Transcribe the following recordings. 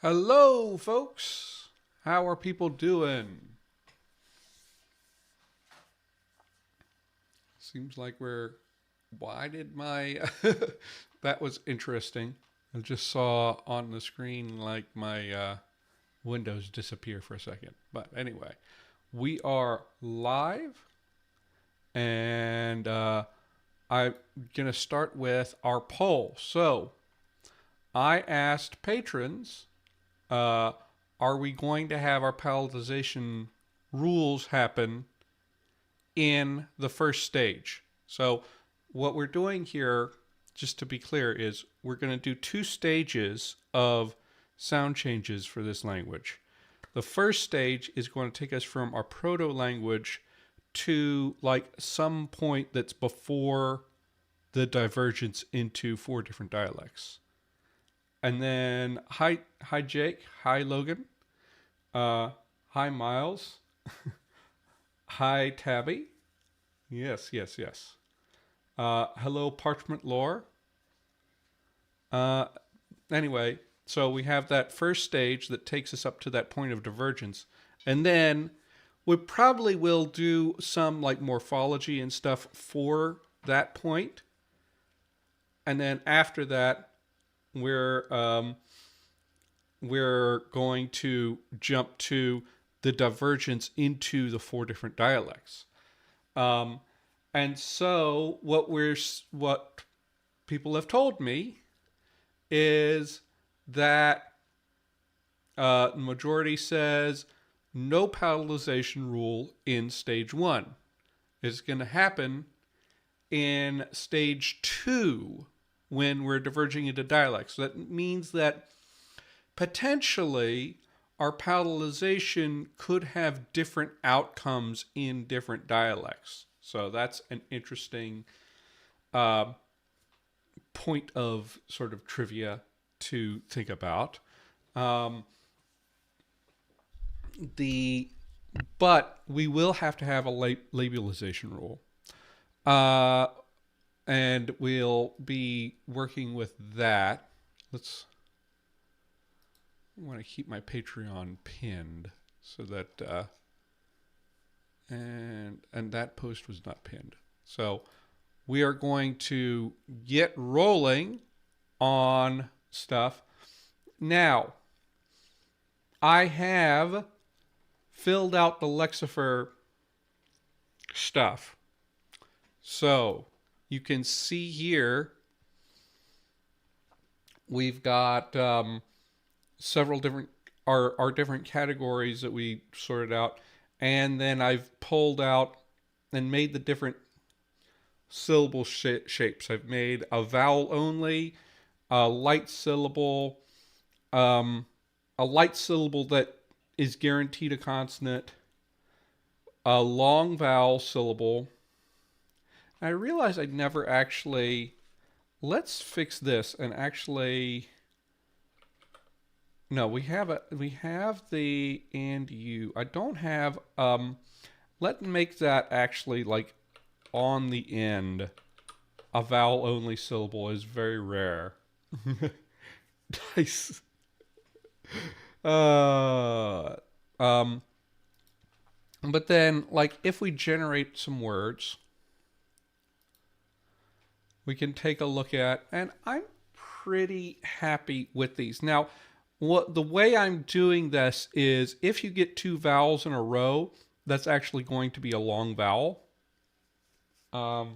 Hello, folks. How are people doing? Seems like we're. Why did my. That was interesting. I just saw on the screen like my windows disappear for a second. But anyway, we are live, and I'm going to start with our poll. So I asked patrons, uh, are we going to have our palatalization rules happen in the first stage? So what we're doing here, just to be clear, is we're going to do two stages of sound changes for this language. The first stage is going to take us from our proto-language to like some point that's before the divergence into four different dialects. And then hi Jake, hi Logan, hi Miles, hi Tabby. Yes. Hello Parchment Lore. Anyway, so we have that first stage that takes us up to that point of divergence, and then we probably will do some like morphology and stuff for that point, and then after that, we're going to jump to the divergence into the four different dialects. And so what people have told me is that the majority says no palatalization rule in stage one. It's going to happen in stage two when we're diverging into dialects. So that means that potentially our palatalization could have different outcomes in different dialects. So that's an interesting point of sort of trivia to think about. But we will have to have a labialization rule. And we'll be working with that. I want to keep my Patreon pinned so that and that post was not pinned. So we are going to get rolling on stuff. Now, I have filled out the Lexifer stuff. So you can see here we've got several different our different categories that we sorted out, and then I've pulled out and made the different syllable shapes. I've made a vowel only, a light syllable, a light syllable that is guaranteed a consonant, a long vowel syllable. I realized I'd never actually. Let's fix this and actually. No, we have the and you. I don't have let's make that actually like on the end. A vowel only syllable is very rare. Nice. But then like if we generate some words, we can take a look at, and I'm pretty happy with these. Now, the way I'm doing this is if you get two vowels in a row, that's actually going to be a long vowel. So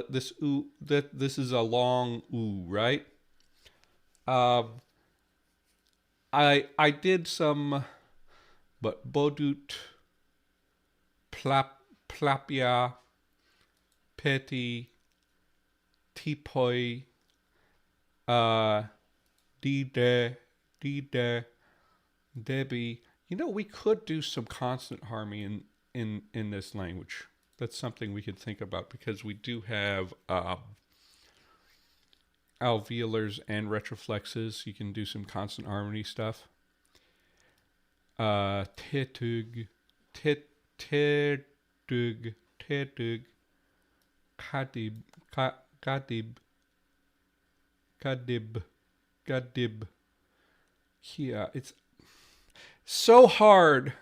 this oo, this is a long oo, right? I did some, but bodut, plapia, Petty, Tipoi, Dide, Debbie. You know, we could do some consonant harmony in this language. That's something we could think about because we do have alveolars and retroflexes. You can do some consonant harmony stuff. Tetug, tetug, Kadib, Kadib, Kadib, Kadib. Yeah, it's so hard.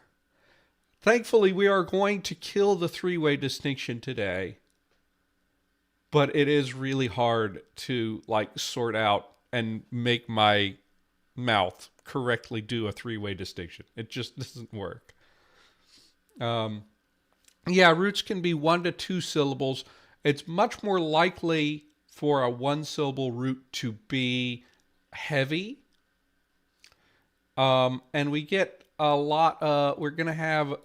Thankfully, we are going to kill the three-way distinction today. But it is really hard to like sort out and make my mouth correctly do a three-way distinction. It just doesn't work. Yeah, roots can be 1 to 2 syllables. It's much more likely for a one-syllable root to be heavy. And we get a lot, we're going to have,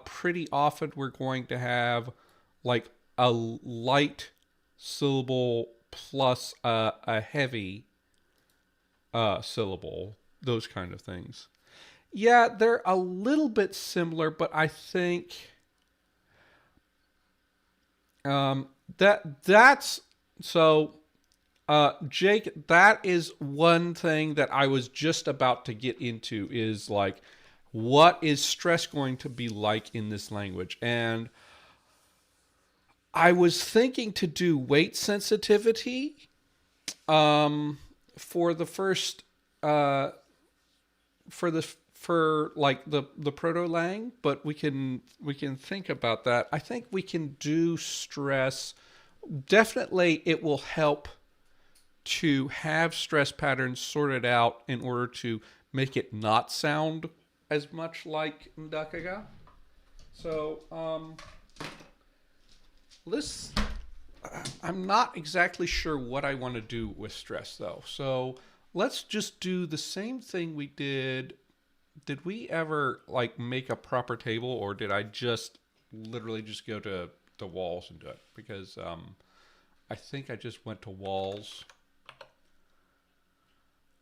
pretty often we're going to have like a light syllable plus a heavy syllable, those kind of things. Yeah, they're a little bit similar, but I think that's so. Jake, that is one thing that I was just about to get into is like, what is stress going to be like in this language? And I was thinking to do weight sensitivity for the first for like the protolang, but we can think about that. I think we can do stress. Definitely, it will help to have stress patterns sorted out in order to make it not sound as much like ndakaga. So this, I'm not exactly sure what I want to do with stress though. So let's just do the same thing we did. Did we ever like make a proper table, or did I just literally just go to the walls and do it? Because I think I just went to walls.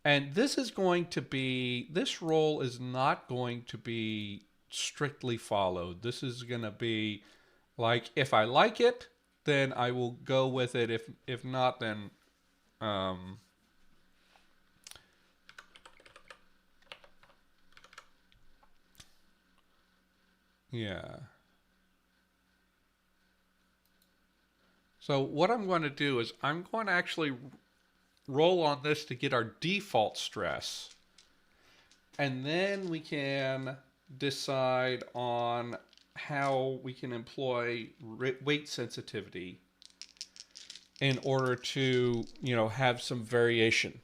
And this is going to be, this role is not going to be strictly followed. This is going to be like, if I like it, then I will go with it. If not, then yeah. So what I'm going to do is I'm going to actually roll on this to get our default stress. And then we can decide on how we can employ weight sensitivity in order to, you know, have some variation.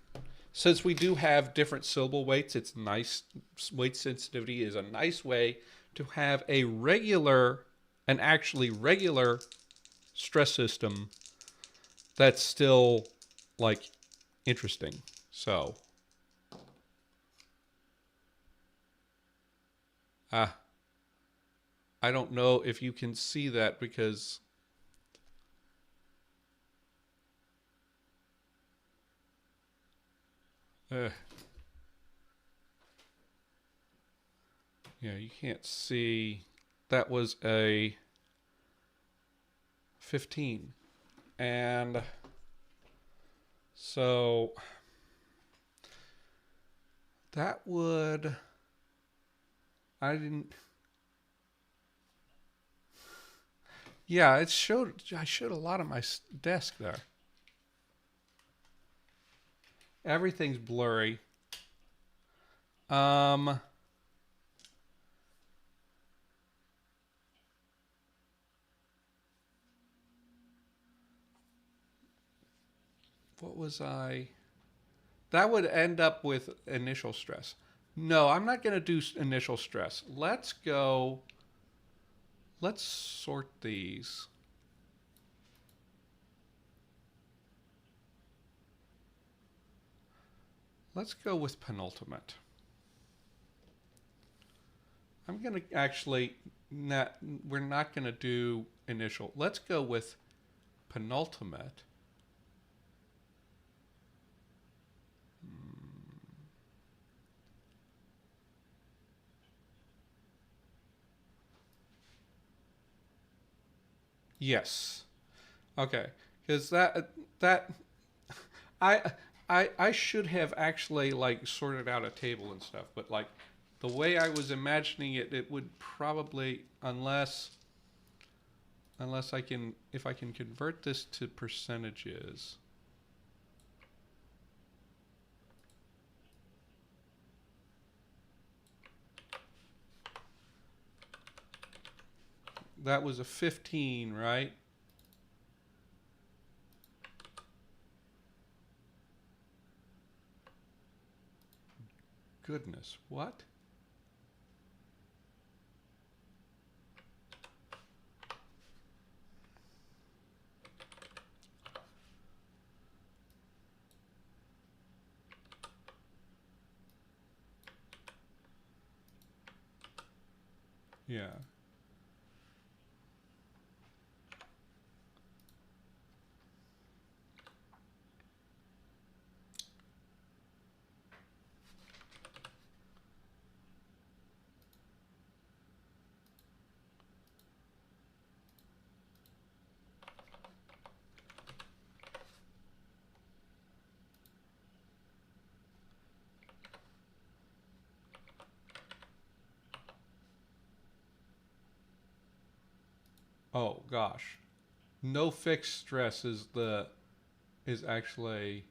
Since we do have different syllable weights, it's nice. Weight sensitivity is a nice way to have a regular, an actually regular stress system that's still like interesting. So I don't know if you can see that because yeah, you can't see. That was a 15. And so that would, I didn't, yeah, it showed, I showed a lot of my desk there. Everything's blurry. What was I? That would end up with initial stress. No, I'm not going to do initial stress. Let's go. Let's sort these. Let's go with penultimate. I'm going to actually not, we're not going to do initial. Let's go with penultimate. Yes. Okay. Because that I should have actually like sorted out a table and stuff, but like the way I was imagining it, it would probably, unless unless I can, if I can convert this to percentages. That was a 15, right? Goodness, what? Yeah. Oh gosh. No fixed stress is actually,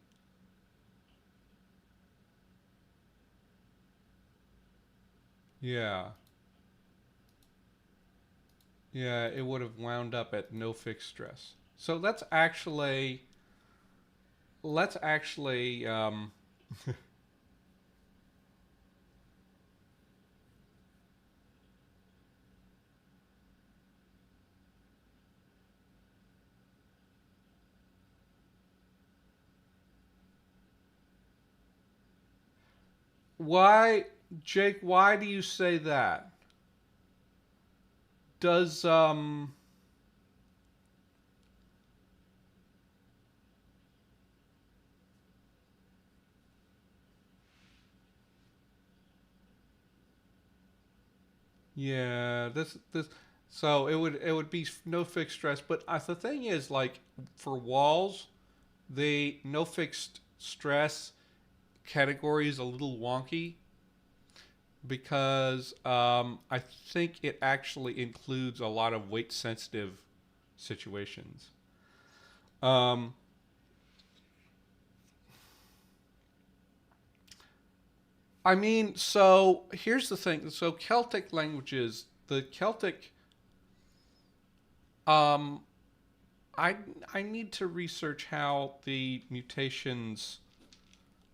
yeah. Yeah, it would have wound up at no fixed stress. So let's actually why, Jake, why do you say that? Does yeah, this so it would be no fixed stress, but the thing is, like, for walls, the no fixed stress category is a little wonky because I think it actually includes a lot of weight sensitive situations. Um, I mean, so here's the thing. So Celtic languages, the Celtic, um, I I need to research how the mutations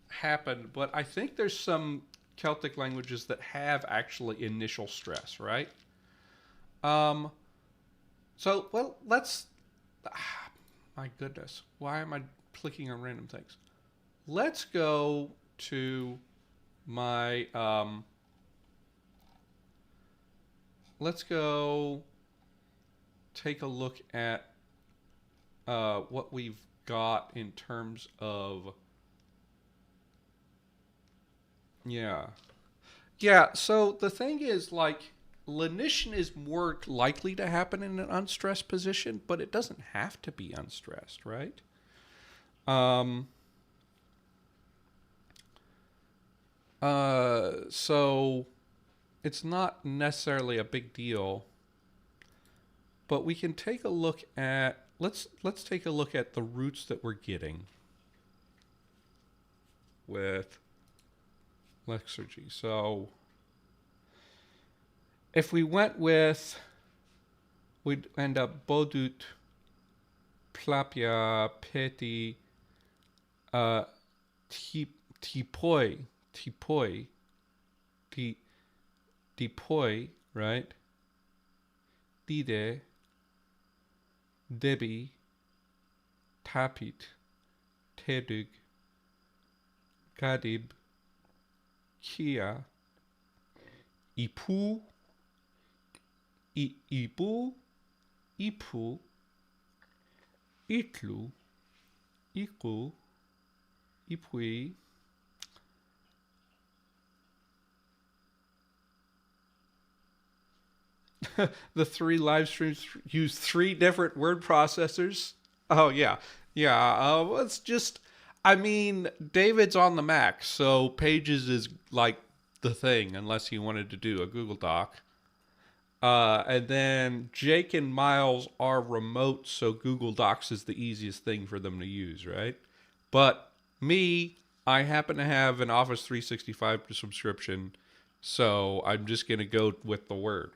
happened, but I think there's some Celtic languages that have actually initial stress, right? Um, so well, let's. My goodness, why am I clicking on random things? Let's go to my. Let's go take a look at what we've got in terms of, yeah. Yeah, so the thing is, like, lenition is more likely to happen in an unstressed position, but it doesn't have to be unstressed, right? Um, so it's not necessarily a big deal, but we can take a look at, let's take a look at the roots that we're getting with Lexergy. So if we went with, we'd end up Bodut, Plapia, Peti, uh, Tipoi, Tipoi, Di, Dipoi, right? Dide, Debi, Tapit, Tedug, Gadib, Kia, Ipu, Ibu, Ipu, Itlu, Iku, Ipui. The three live streams use three different word processors. Oh yeah, yeah. It's just, I mean, David's on the Mac, so Pages is like the thing, unless he wanted to do a Google Doc. And then Jake and Miles are remote, so Google Docs is the easiest thing for them to use, right? But me, I happen to have an Office 365 subscription, so I'm just going to go with the Word.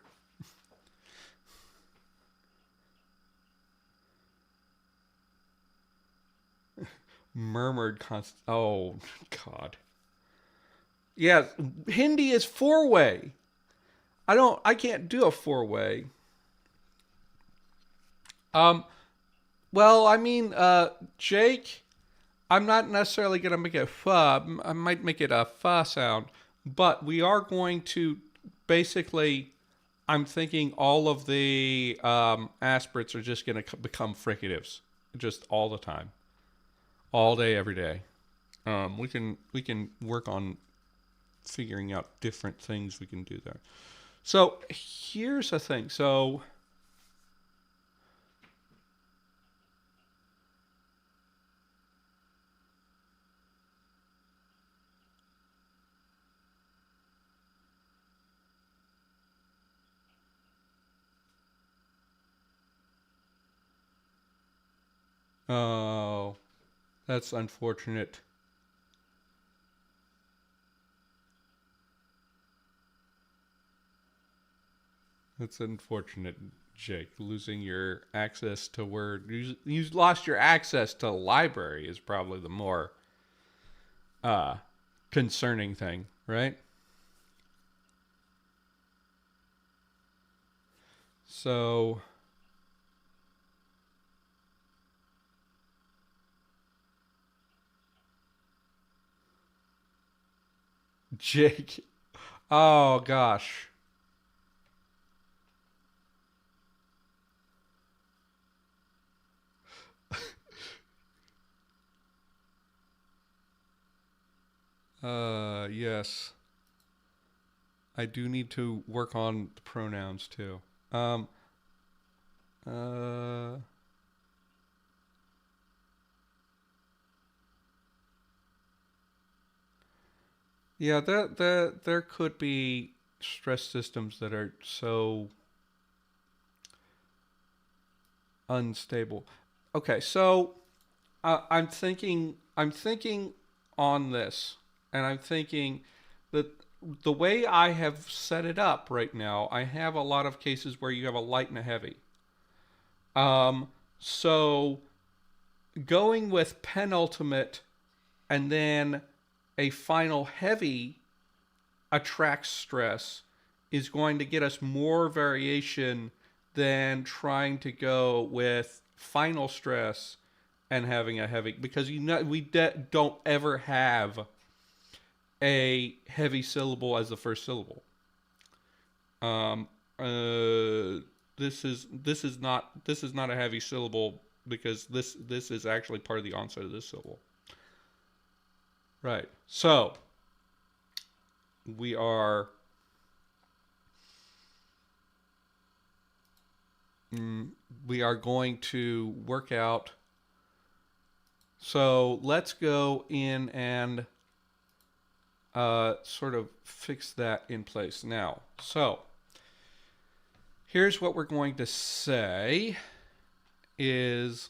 Murmured const. Oh, God. Yeah, Hindi is four-way. I can't do a four-way. Um, well, I mean, Jake, I'm not necessarily going to make it fa. I might make it a fa sound, but we are going to basically. I'm thinking all of the aspirates are just going to become fricatives, just all the time, all day, every day. We can work on figuring out different things we can do there. So here's the thing. So oh, that's unfortunate. That's unfortunate, Jake. Losing your access to Word. You lost your access to the library is probably the more uh, concerning thing, right? So, Jake. Oh, gosh. Yes. I do need to work on the pronouns too. Um, uh, yeah, there could be stress systems that are so unstable. Okay, so I'm thinking on this, and I'm thinking that the way I have set it up right now, I have a lot of cases where you have a light and a heavy. So going with penultimate and then a final heavy attracts stress is going to get us more variation than trying to go with final stress and having a heavy, because don't ever have a heavy syllable as the first syllable. Um, uh, this is not a heavy syllable because this is actually part of the onset of this syllable. Right. So we are we are going to work out. So let's go in and sort of fix that in place now. So here's what we're going to say is,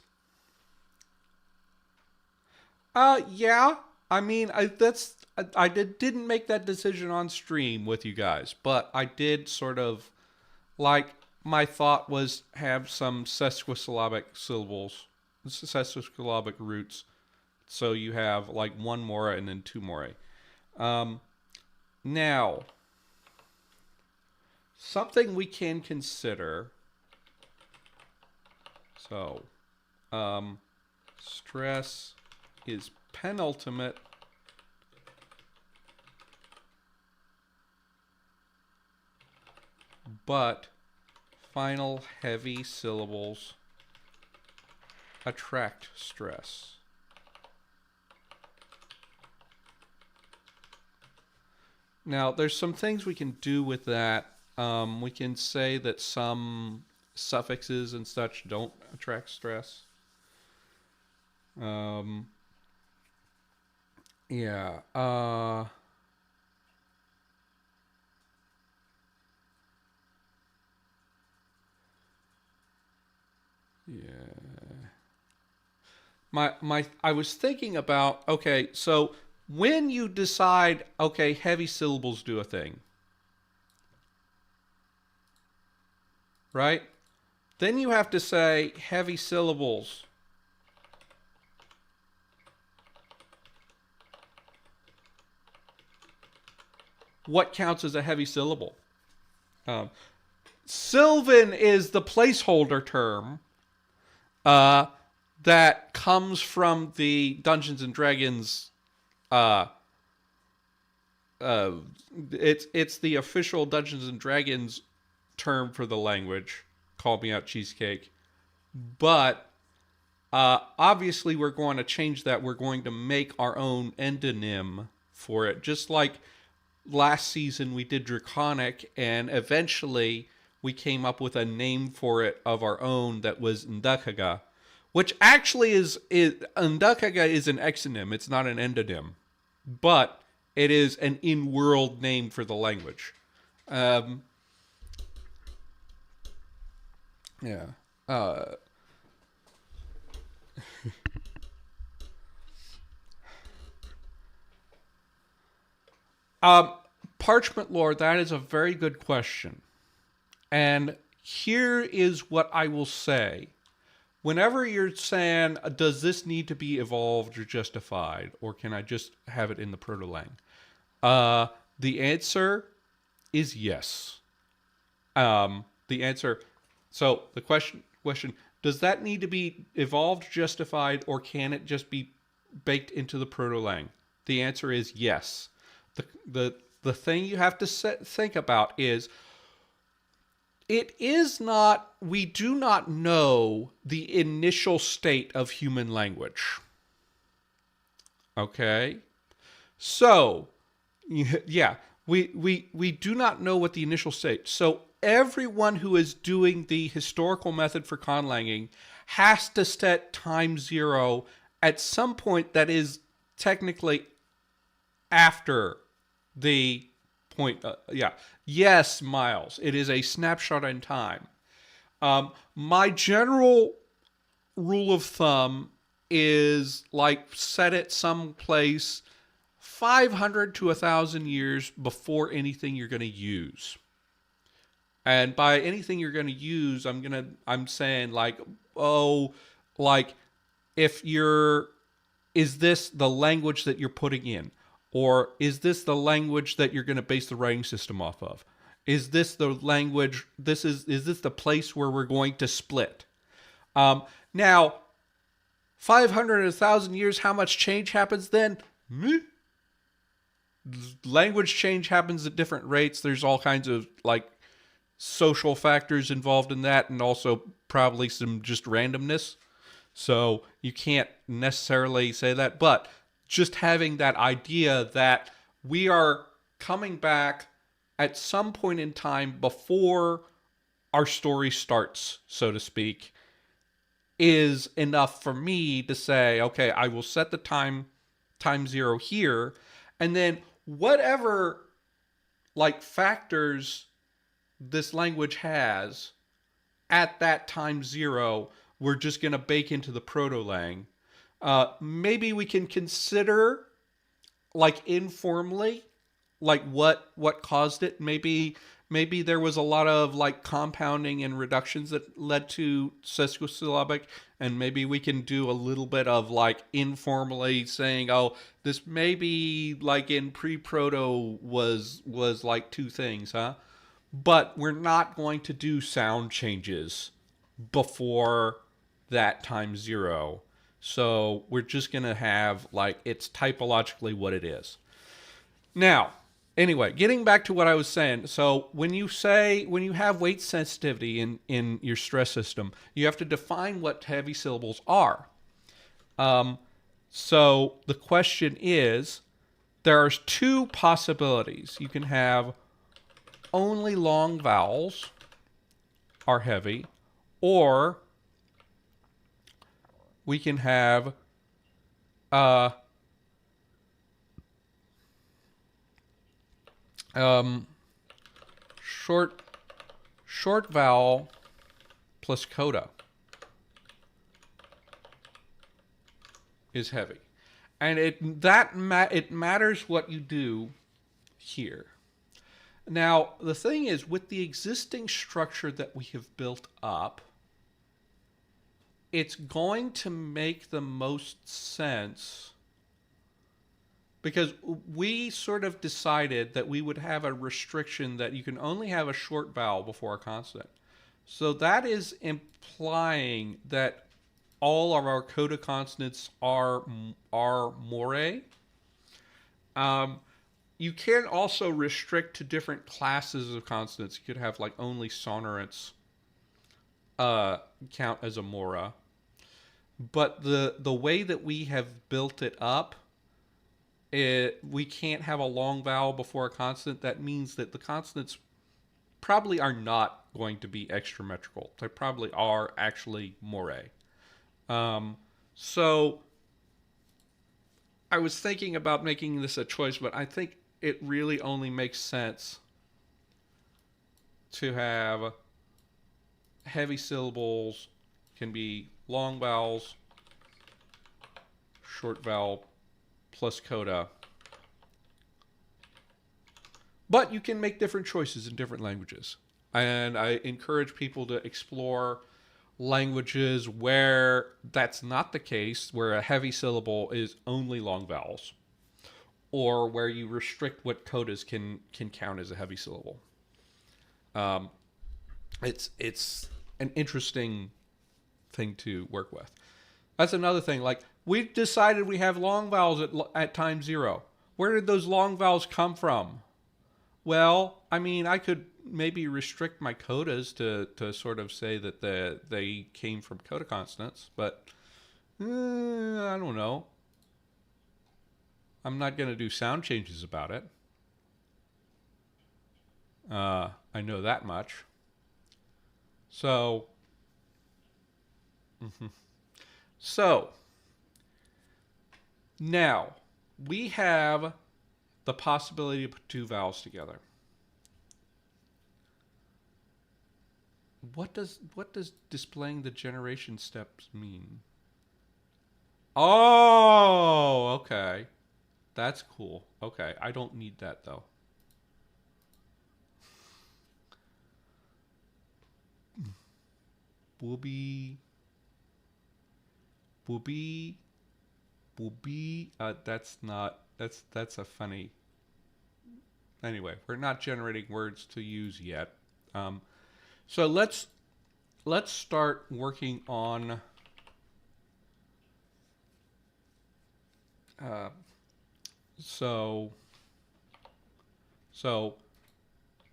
yeah, I mean, didn't make that decision on stream with you guys, but I did sort of like, my thought was have some sesquisyllabic syllables, sesquisyllabic roots. So you have like one mora and then two morae. Now, something we can consider. So, stress is penultimate, but final heavy syllables attract stress. Now, there's some things we can do with that. We can say that some suffixes and such don't attract stress. Yeah. Yeah. I was thinking about, okay, so when you decide, okay, heavy syllables do a thing, right? Then you have to say heavy syllables. What counts as a heavy syllable? Um, Sylvan is the placeholder term uh, that comes from the Dungeons and Dragons. Uh, uh, it's the official Dungeons and Dragons term for the language. Call me out, cheesecake. But obviously, we're going to change that. We're going to make our own endonym for it, just like last season we did Draconic, and eventually we came up with a name for it of our own that was Ndakaga, which actually is Ndakaga is an exonym. It's not an endonym, but it is an in-world name for the language. Um, yeah. Uh, um, Parchment lore, that is a very good question. And here is what I will say. Whenever you're saying, does this need to be evolved or justified, or can I just have it in the protolang? The answer is yes. The answer. So the question: does that need to be evolved, justified, or can it just be baked into the protolang? The answer is yes. The thing you have to think about is it is not, we do not know the initial state of human language. Okay? So, yeah, we do not know what the initial state. So, everyone who is doing the historical method for conlanging has to set time zero at some point that is technically after the point. Yeah. Yes, Miles. It is a snapshot in time. My general rule of thumb is like set it someplace 500 to 1,000 years before anything you're going to use. And by anything you're going to use, I'm saying like, oh, like if you're, is this the language that you're putting in? Or is this the language that you're going to base the writing system off of? Is this the language, is this the place where we're going to split? Now, 500, 1,000 years, how much change happens then? Language change happens at different rates. There's all kinds of like social factors involved in that, and also probably some just randomness. So you can't necessarily say that, but just having that idea that we are coming back at some point in time before our story starts, so to speak, is enough for me to say, okay, I will set the time zero here, and then whatever like factors this language has at that time zero, we're just going to bake into the protolang. Maybe we can consider like informally like what caused it. Maybe there was a lot of like compounding and reductions that led to sesquisyllabic, and maybe we can do a little bit of like informally saying, oh, this maybe like in pre-proto was like two things, huh? But we're not going to do sound changes before that time zero. So we're just going to have like it's typologically what it is. Now, anyway, getting back to what I was saying. So when you have weight sensitivity in your stress system, you have to define what heavy syllables are. So the question is, there are two possibilities. You can have only long vowels are heavy, or we can have short vowel plus coda. is heavy. And it matters what you do here. Now, the thing is, with the existing structure that we have built up, it's going to make the most sense because we sort of decided that we would have a restriction that you can only have a short vowel before a consonant. So that is implying that all of our coda consonants are moire. You can also restrict to different classes of consonants. You could have like only sonorants count as a mora. But the way that we have built it up, we can't have a long vowel before a consonant. That means that the consonants probably are not going to be extrametrical. They probably are actually moire. So I was thinking about making this a choice, but I think it really only makes sense to have heavy syllables can be long vowels, short vowel, plus coda. But you can make different choices in different languages. And I encourage people to explore languages where that's not the case, where a heavy syllable is only long vowels, or where you restrict what codas can count as a heavy syllable. It's an interesting thing to work with. That's another thing. Like, we've decided we have long vowels at time 0. Where did those long vowels come from? Well, I mean, I could maybe restrict my codas to sort of say that they came from coda consonants, but I don't know. I'm not going to do sound changes about it. I know that much. So, so now we have the possibility to put two vowels together. What does displaying the generation steps mean? Oh, okay. That's cool. Okay, I don't need that though. Booby. That's not. That's a funny. Anyway, we're not generating words to use yet. So let's start working on. So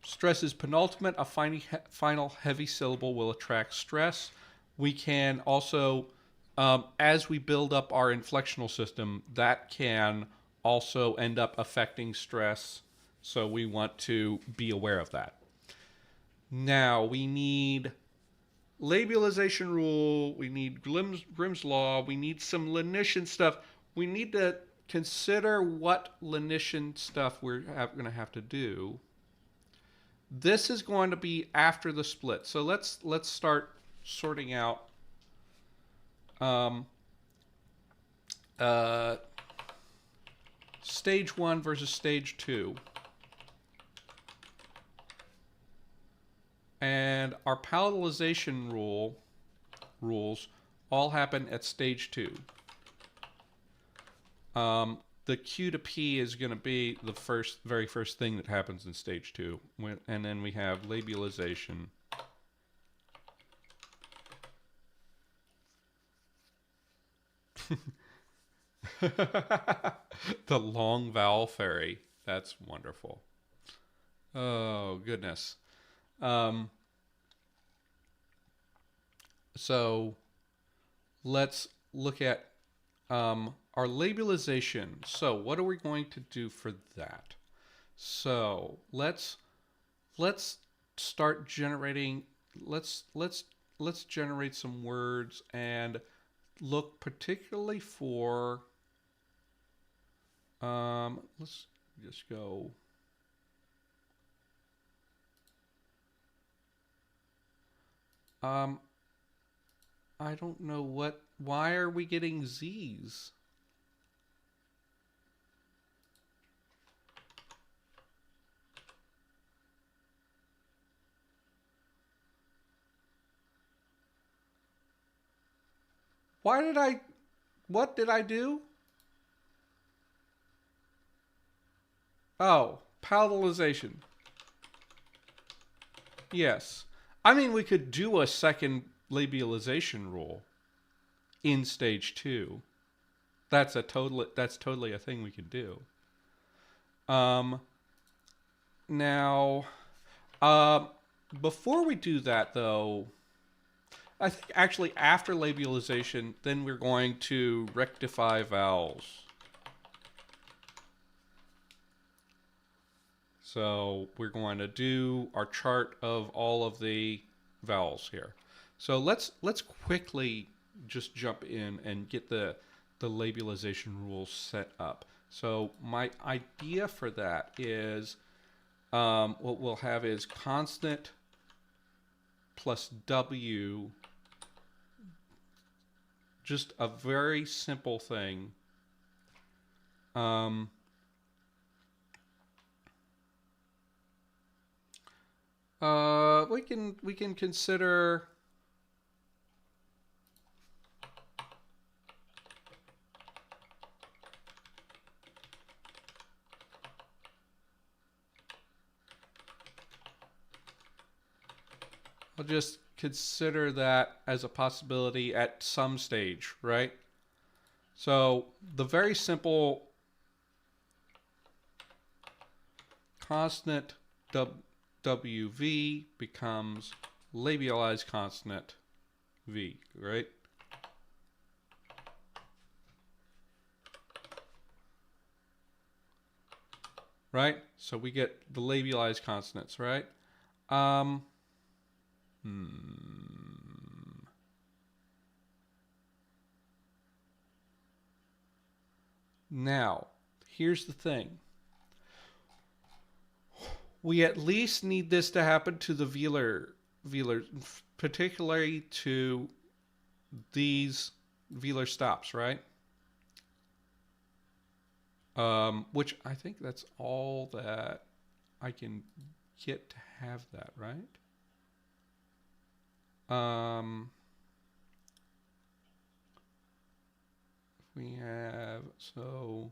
stress is penultimate. A final heavy syllable will attract stress. We can also, as we build up our inflectional system, that can also end up affecting stress. So we want to be aware of that. Now we need labialization rule. We need Grimm's law. We need some lenition stuff. We need to consider what lenition stuff we're going to have to do. This is going to be after the split. So let's start sorting out stage 1 versus stage 2. And our palatalization rules all happen at stage 2. The Q to P is going to be the very first thing that happens in stage 2. And then we have labialization. The long vowel fairy. That's wonderful. Oh, goodness. So let's look at our labialization. So what are we going to do for that? So let's start generating. Let's generate some words and look particularly for. Let's just go. I don't know why are we getting Z's? Why did I, what did I do? Oh, palatalization. Yes. I mean, we could do a second labialization rule in stage 2. That's totally a thing we could do. Um, now, uh, before we do that, though, I think actually after labialization, then we're going to rectify vowels. So we're going to do our chart of all of the vowels here. So let's quickly just jump in and get the labialization rules set up. So my idea for that is what we'll have is consonant plus W, just a very simple thing. We can consider I'll just consider that as a possibility at some stage, right? So the very simple consonant WV becomes labialized consonant V, right? Right? So we get the labialized consonants, right? Now, here's the thing. We at least need this to happen to the velar, particularly to these velar stops, right? Which I think that's all that I can get to have that, right? We have, so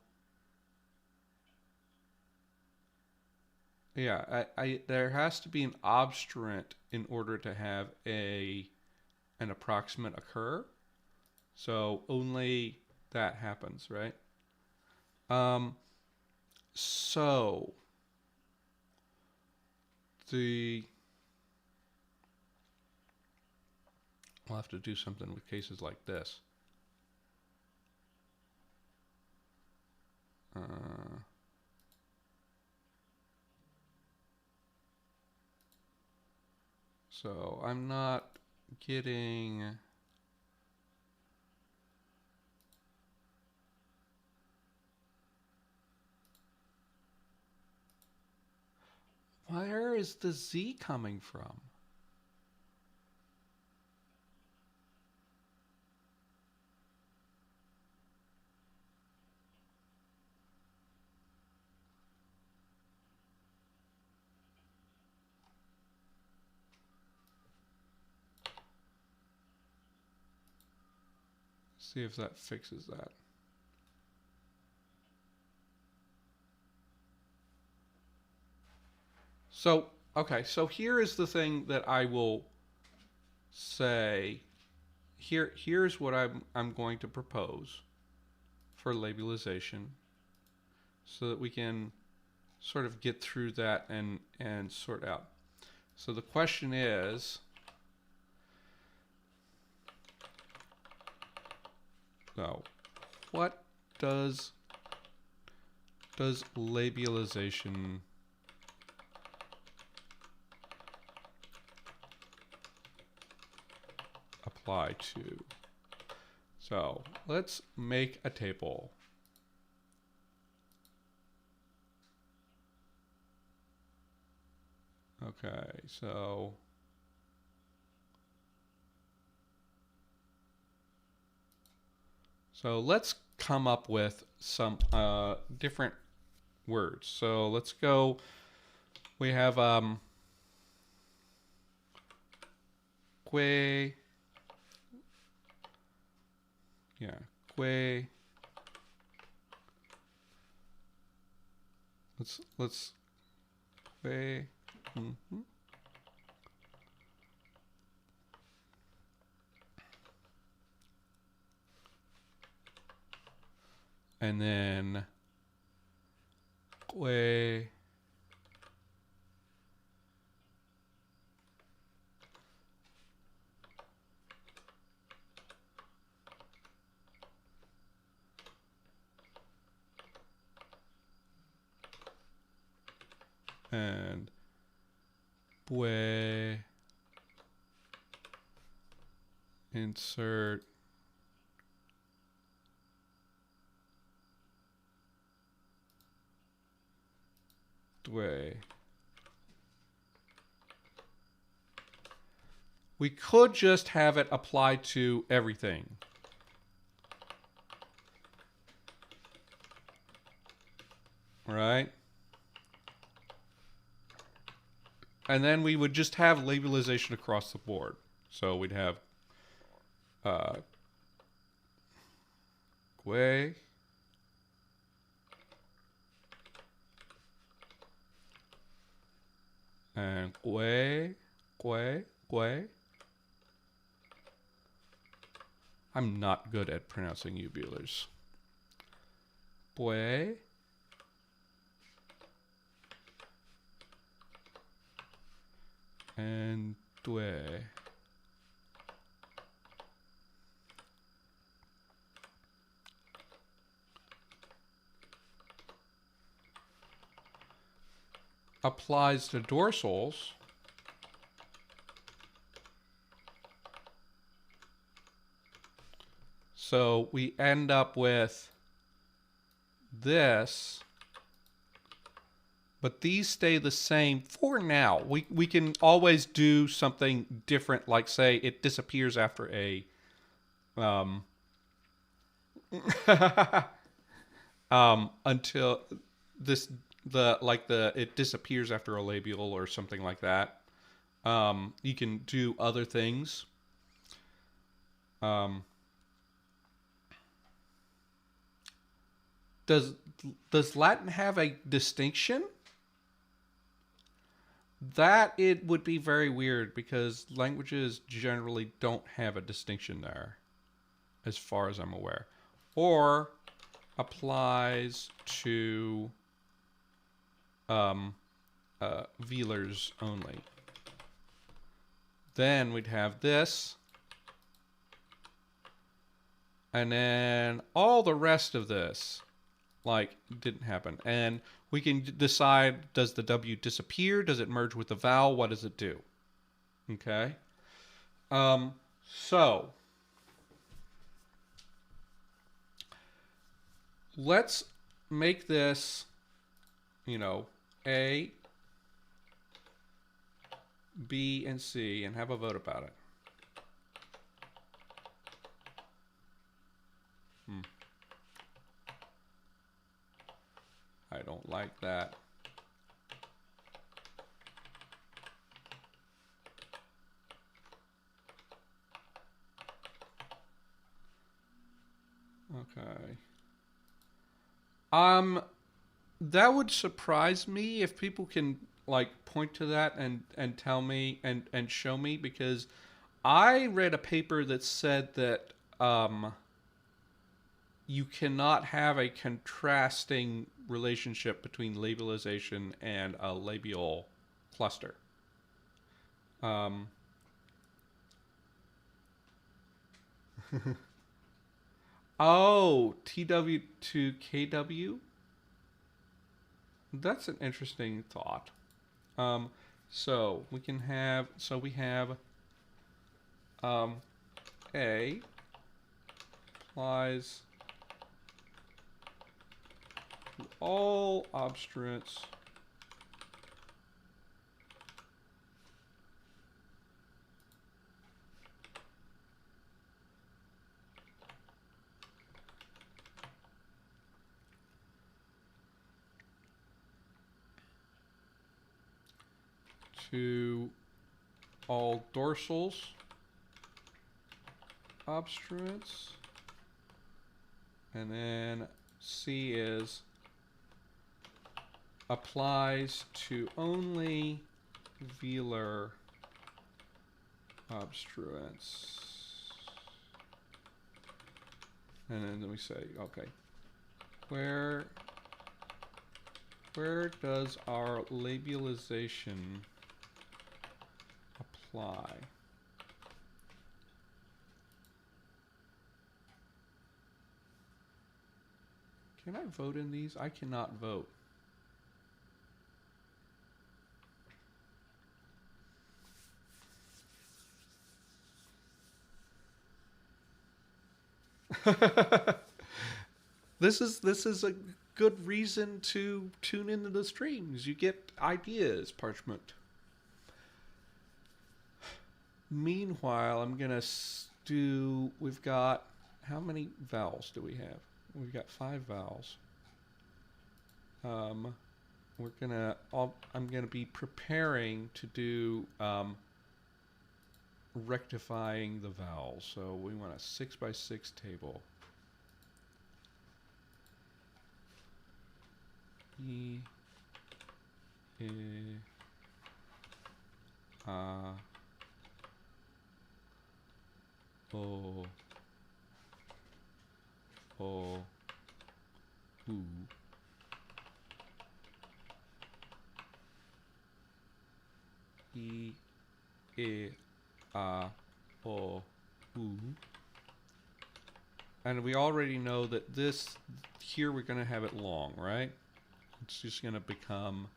yeah, there has to be an obstruent in order to have an approximant occur. So only that happens, right? So we'll have to do something with cases like this. So I'm not getting. Where is the Z coming from? See if that fixes that. So, okay, so here is the thing that I will say. Here's what I'm going to propose for labialization so that we can sort of get through that and sort out. So the question is, so what does labialization apply to? So let's make a table. Okay, so let's come up with some different words. So let's go. We have que, Yeah. Que. Let's que. Mm-hmm. And then que. And pue. Insert due. We could just have it apply to everything. Right? And then we would just have labialization across the board. So we'd have que. And que. I'm not good at pronouncing ubulars. Pue. And due. Applies to dorsals. So we end up with this, but these stay the same for now. We can always do something different, like say it disappears after a until this it disappears after a labial or something like that. You can do other things. Does Latin have a distinction? That it would be very weird because languages generally don't have a distinction there, as far as I'm aware. Or applies to velars only. Then we'd have this. And then all the rest of this, like, didn't happen. And we can decide, does the W disappear? Does it merge with the vowel? What does it do? Okay. So let's make this, A, B, and C, and have a vote about it. I don't like that. Okay. That would surprise me if people can point to that and tell me and show me, because I read a paper that said that you cannot have a contrasting relationship between labialization and a labial cluster. Oh, TW to KW? That's an interesting thought. So we can have, we have A applies to all obstruents to all dorsals obstruents And then C is applies to only velar obstruents. And then we say, okay, where does our labialization apply? Can I vote in these? I cannot vote. This is a good reason to tune into the streams. You get ideas, Parchment. Meanwhile, I'm gonna do. We've got how many vowels do we have? We've got 5 vowels. We're gonna. I'm gonna be preparing to do rectifying the vowels. So we want a 6x6 table. E, I, O, U. E, O, U. And we already know that this, here we're going to have it long, right? It's just going to become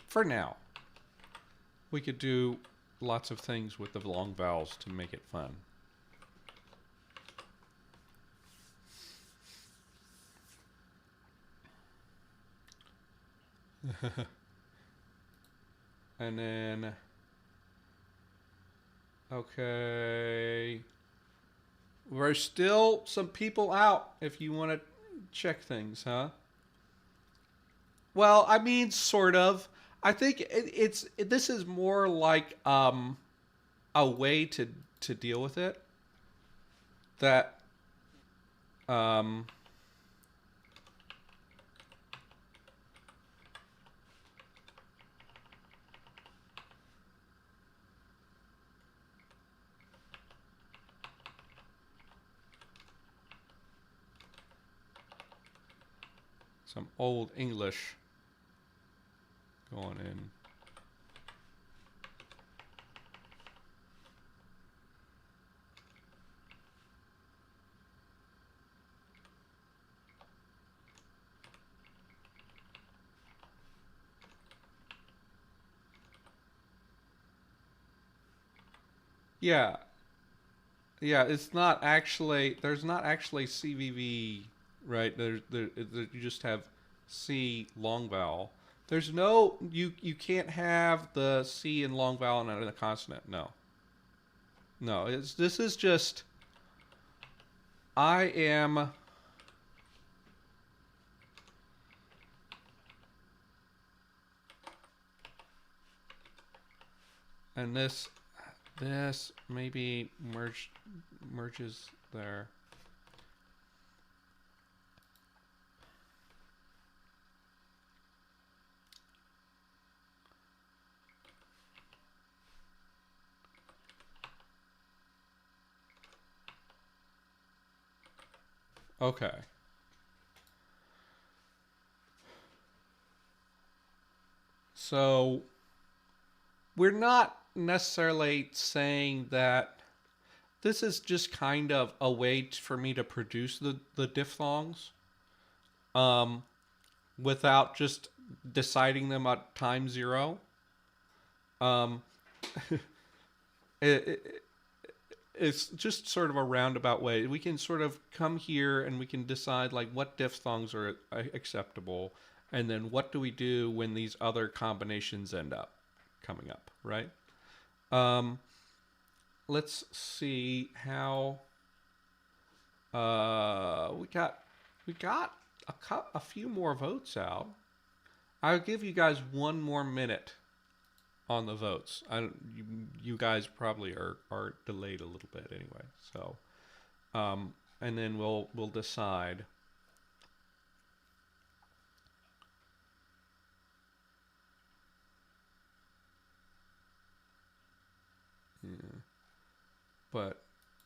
for now. We could do lots of things with the long vowels to make it fun. And then, okay, there's still some people out if you want to check things, huh? Well, I mean, sort of. I think this is more like a way to deal with it. That some old English going in. Yeah. Yeah, it's not actually, there's not actually CVV, right? You just have C long vowel. There's no, you can't have the C in long vowel and a consonant. No. No, this is just, I am, and this maybe merges there. Okay. So we're not necessarily saying that this is just kind of a way for me to produce the diphthongs without just deciding them at time 0. Um, it's just sort of a roundabout way. We can sort of come here and we can decide like what diphthongs are acceptable, and then what do we do when these other combinations end up coming up, right? Let's see how we got a few more votes out. I'll give you guys 1 more minute on the votes. You guys probably are delayed a little bit anyway. So, and then we'll decide. Yeah. But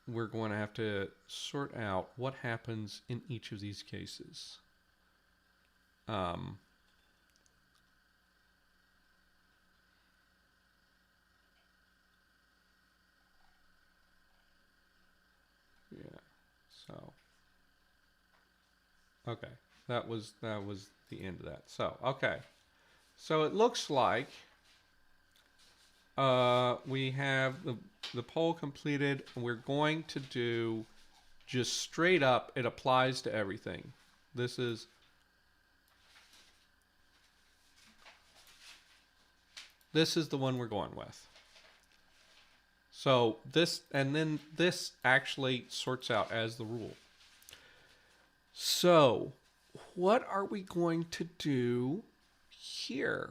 we're going to have to sort out what happens in each of these cases. Yeah. So. Okay. That was the end of that. So okay. So it looks like we have the poll completed, and we're going to do just straight up. It applies to everything. This is the one we're going with. So this, and then this actually sorts out as the rule. So what are we going to do here?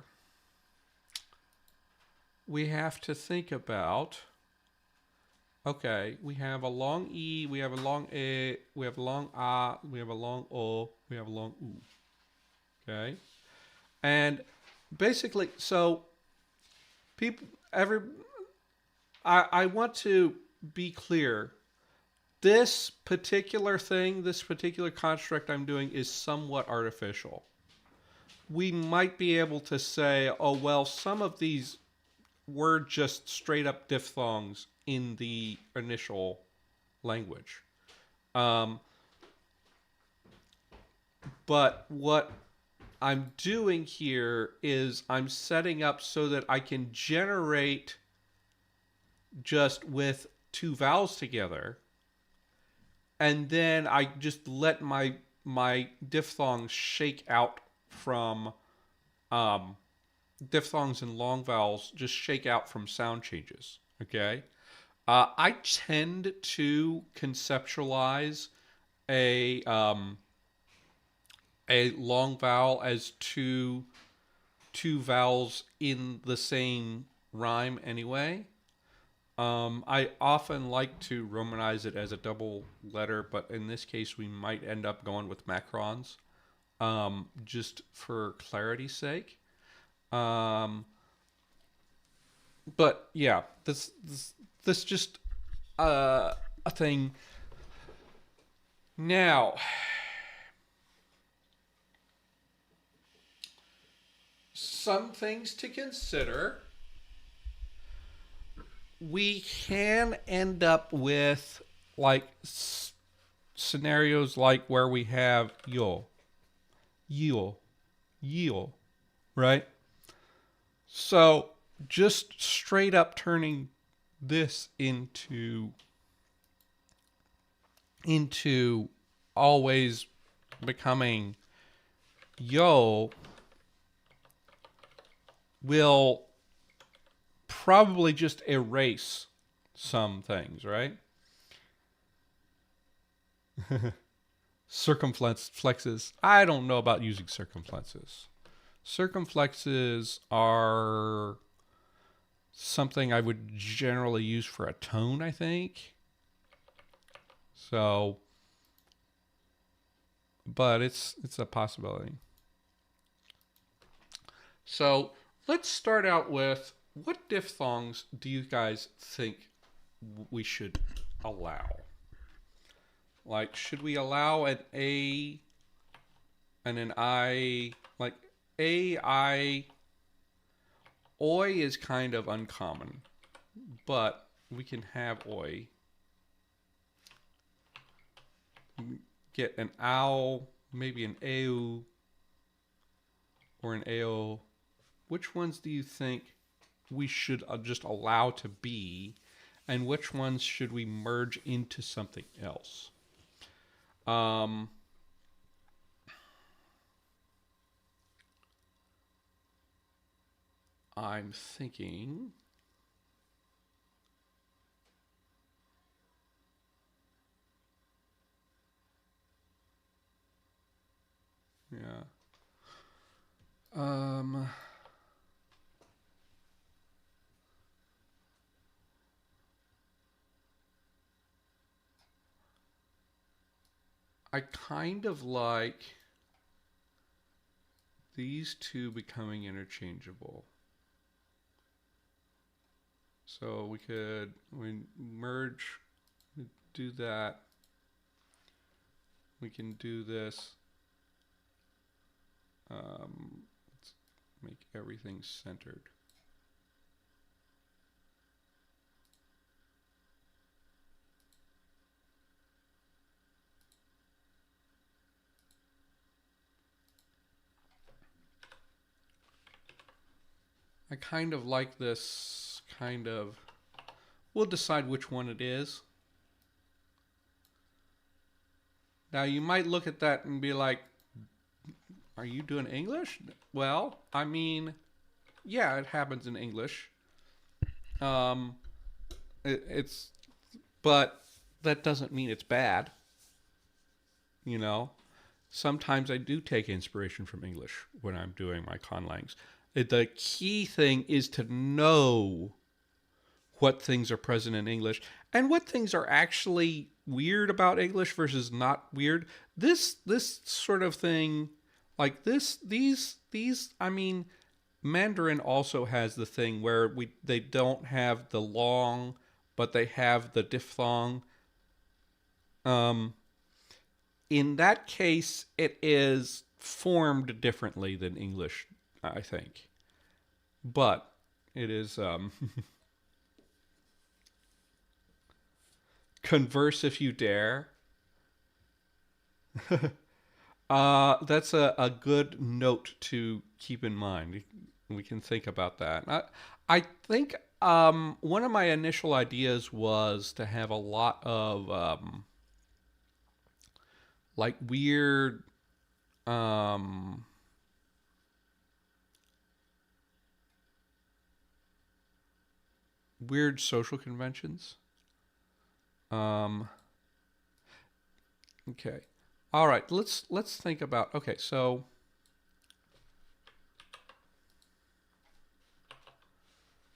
We have to think about, okay, we have a long E, we have a long E, we have a long A, we have a long O, we have a long U. Okay? And basically, so I want to be clear. This particular thing, this particular construct I'm doing is somewhat artificial. We might be able to say, oh, well, some of these were just straight up diphthongs in the initial language. But what I'm doing here is I'm setting up so that I can generate just with two vowels together, and then I just let my diphthongs shake out from diphthongs and long vowels just shake out from sound changes. Okay, I tend to conceptualize a long vowel as two vowels in the same rhyme anyway. I often like to romanize it as a double letter, but in this case we might end up going with macrons, just for clarity's sake. But yeah, this just a thing. Now, some things to consider. We can end up with like scenarios like where we have yo, right? So just straight up turning this into always becoming yo will probably just erase some things, right? Circumflexes. I don't know about using circumflexes. Circumflexes are something I would generally use for a tone, I think. So, but it's a possibility. So let's start out with, what diphthongs do you guys think we should allow? Like, should we allow an A and an I? Like, A, I, oi is kind of uncommon, but we can have oi. Get an ow, maybe an AU, or an AO. Which ones do you think we should just allow to be, and which ones should we merge into something else? I'm thinking, Yeah. Um, I kind of like these two becoming interchangeable. So we merge, do that. We can do this. Let's make everything centered. I kind of like this kind of, we'll decide which one it is. Now you might look at that and be like, are you doing English? Well, I mean, yeah, it happens in English. Um, it's, but that doesn't mean it's bad. You know, sometimes I do take inspiration from English when I'm doing my conlangs. The key thing is to know what things are present in English and what things are actually weird about English versus not weird. This sort of thing, like these. I mean, Mandarin also has the thing where they don't have the long, but they have the diphthong. Um, in that case, it is formed differently than English, I think, but it is converse if you dare. That's a good note to keep in mind. We can think about that. I think one of my initial ideas was to have a lot of like um, weird social conventions. Um, okay, all right. Let's think about. Okay, so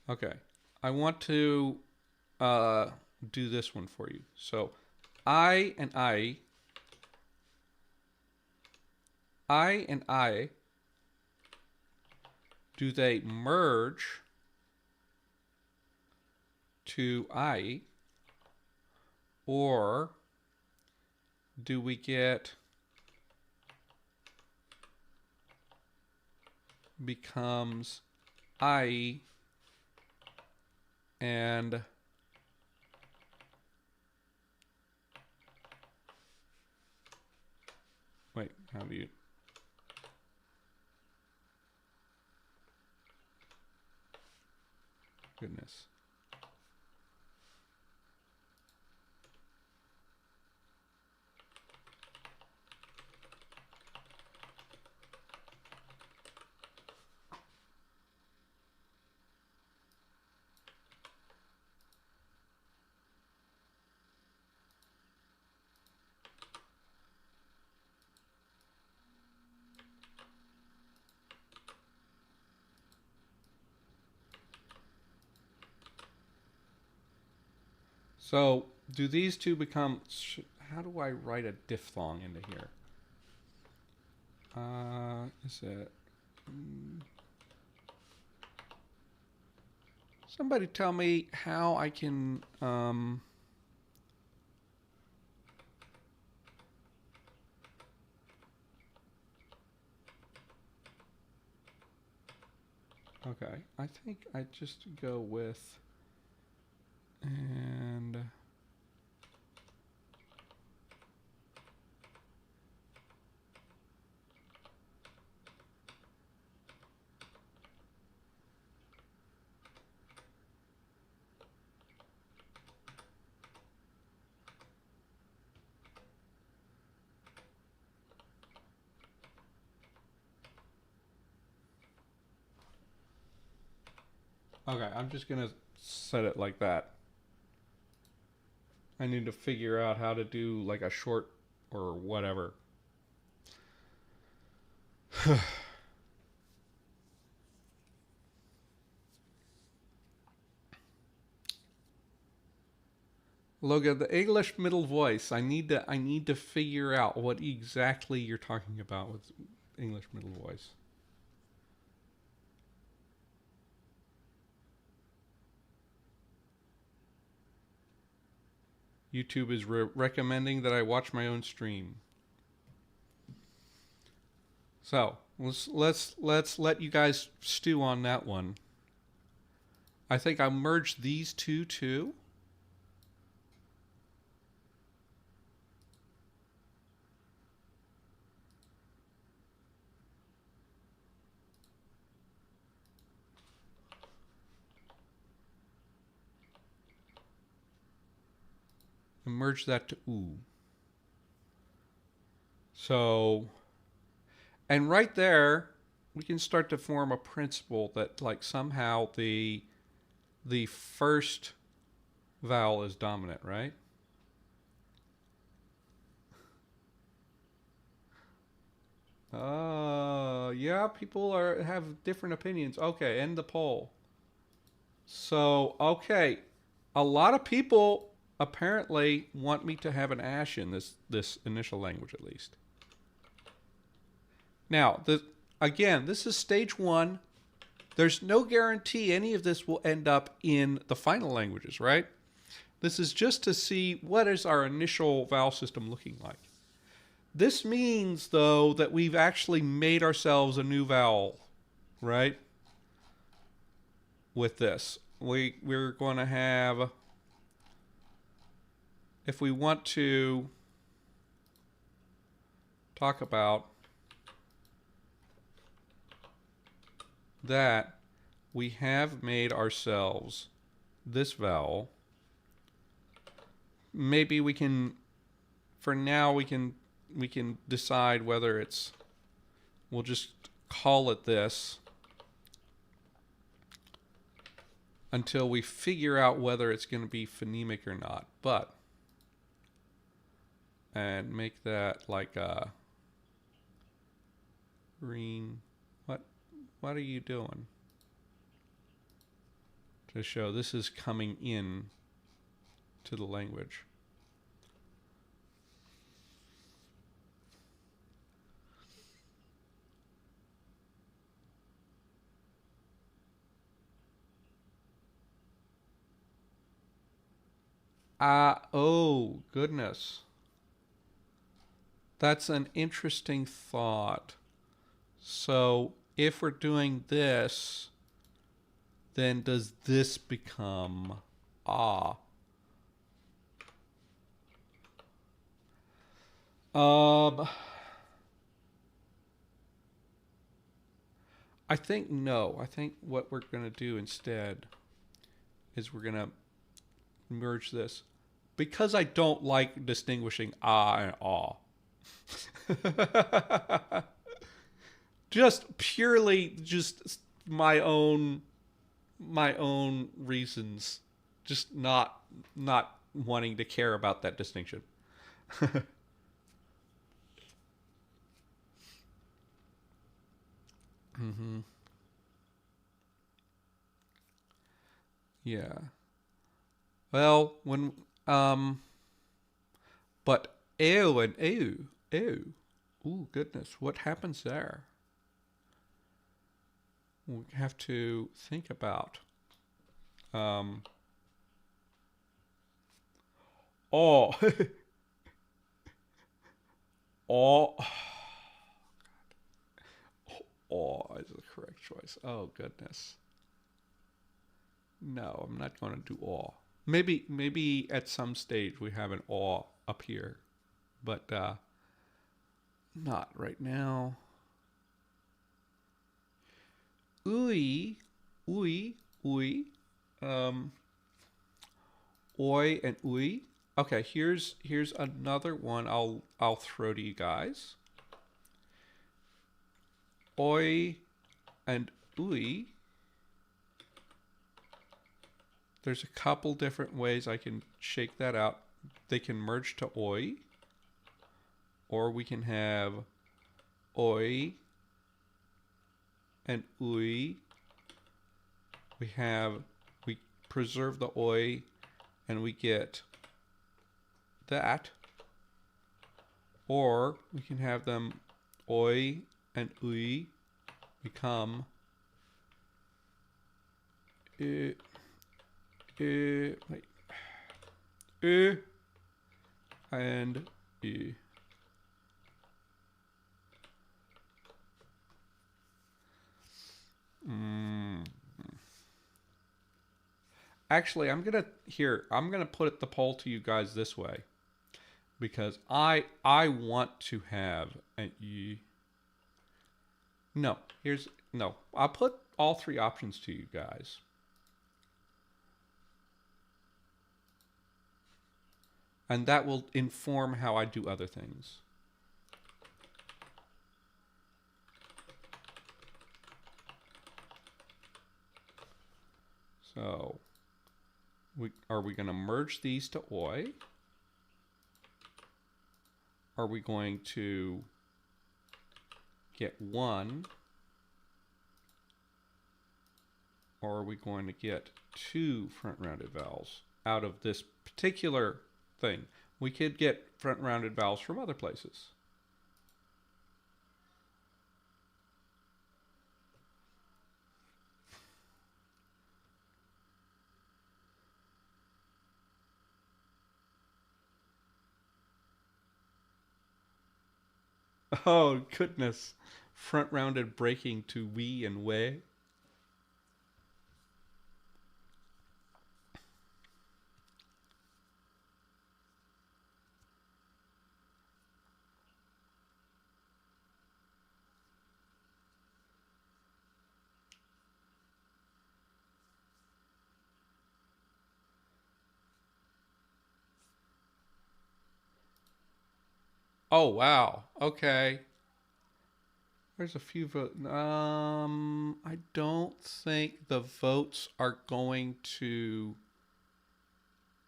okay, I want to uh, do this one for you. So I and I, do they merge to I, or do we get becomes I and wait, how do you goodness. So do these two become how do I write a diphthong into here? Is it somebody tell me how I can okay, I think I just go with and okay, I'm just gonna set it like that. I need to figure out how to do like a short or whatever. Logan, the English middle voice. I need to figure out what exactly you're talking about with English middle voice. YouTube is recommending that I watch my own stream. So let's let you guys stew on that one. I think I merged these two too. And merge that to ooh. So, and right there, we can start to form a principle that like somehow the first vowel is dominant, right? Yeah, people have different opinions. Okay, end the poll. So, okay, a lot of people apparently want me to have an ash in this initial language at least. Now, again, this is stage one. There's no guarantee any of this will end up in the final languages, right? This is just to see what is our initial vowel system looking like. This means, though, that we've actually made ourselves a new vowel, right? With this. We're going to have, if we want to talk about that, we have made ourselves this vowel. Maybe we can, for now, we can decide whether it's, we'll just call it this until we figure out whether it's going to be phonemic or not. But, and make that like a green, what are you doing? To show this is coming in to the language. Oh, goodness. That's an interesting thought. So if we're doing this, then does this become ah? I think no. I think what we're going to do instead is we're going to merge this. Because I don't like distinguishing ah and ah. Just purely just my own reasons. Just not wanting to care about that distinction. Mm-hmm. Yeah. Well, when but ew and ew, ew. Ooh, goodness, what happens there? We have to think about. Oh, oh, oh is the correct choice. Oh goodness. No, I'm not going to do all. Maybe at some stage we have an all up here, but not right now. Ooey, ooey, ooey. Oi and ooey. Okay, here's another one I'll throw to you guys. Oi and ooey. There's a couple different ways I can shake that out. They can merge to oi, or we can have oi and ui. We preserve the oi, and we get that. Or we can have them oi and ui become wait, and e. Actually, I'm gonna put the poll to you guys this way, because I want to have an e. No, I'll put all three options to you guys. And that will inform how I do other things. So, are we going to merge these to oi? Are we going to get one? Or are we going to get two front-rounded vowels out of this particular thing? We could get front-rounded vowels from other places. Oh, goodness. Front-rounded breaking to we and we. Oh, wow. Okay. There's a few votes. I don't think the votes are going to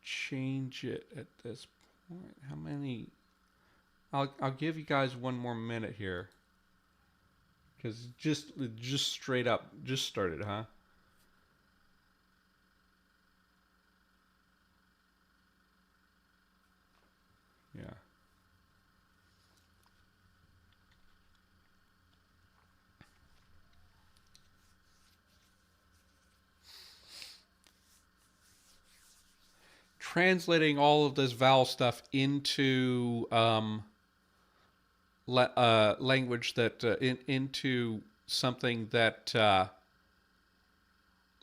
change it at this point. How many? I'll give you guys one more minute here, because just straight up just started, huh? Yeah. Translating all of this vowel stuff into language that into something that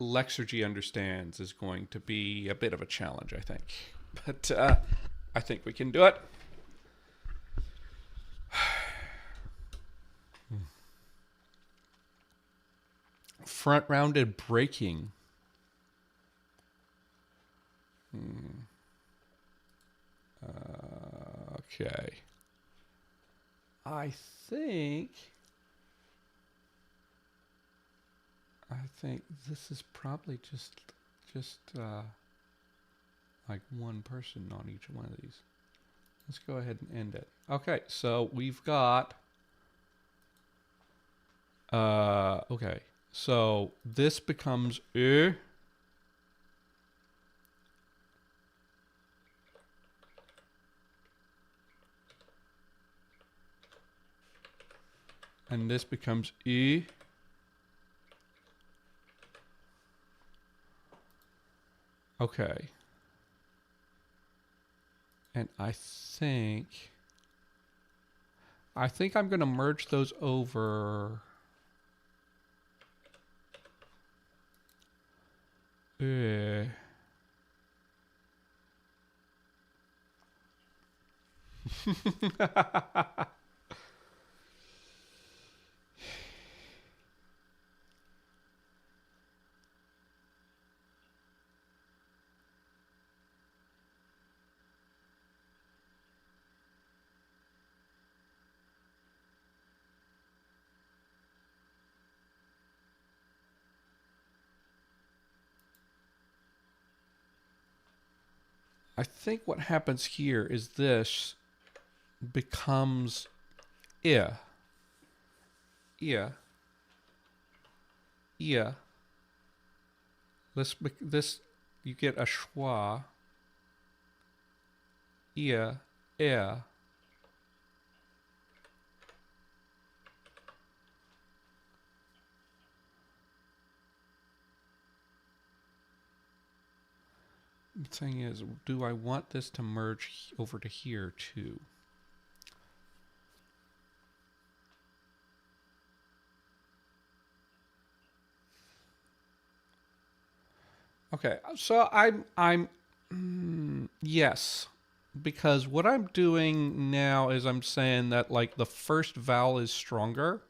Lexergy understands is going to be a bit of a challenge, I think. But I think we can do it. Front-rounded breaking. Okay. I think this is probably just like one person on each one of these. Let's go ahead and end it. Okay, so we've got okay. So this becomes and this becomes e. Okay. And I think I'm going to merge those over. I think what happens here is this becomes yeah. ia. This you get a schwa. Ia, air. The thing is, do I want this to merge over to here too? Okay, so yes, because what I'm doing now is I'm saying that like the first vowel is stronger.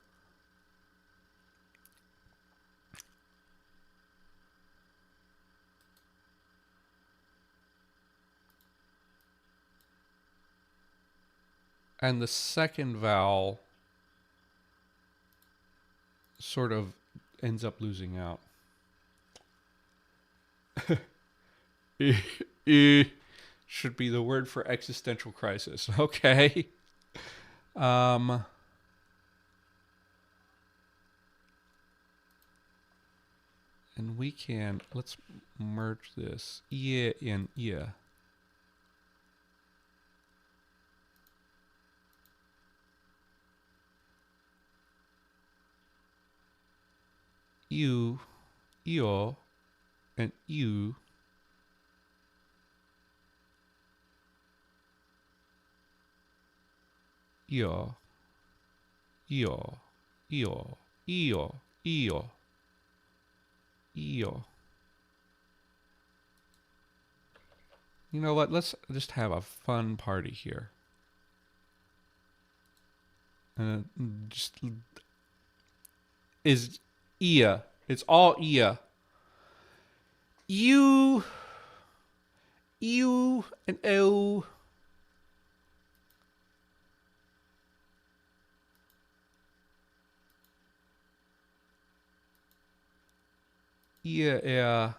And the second vowel sort of ends up losing out. Should be the word for existential crisis. Okay. And we can, let's merge this. Yeah and yeah. You, io, and you. Io, io, io, io, io, io. You know what? Let's just have a fun party here. Just is ia. It's all ia. You and o. Ia, yeah.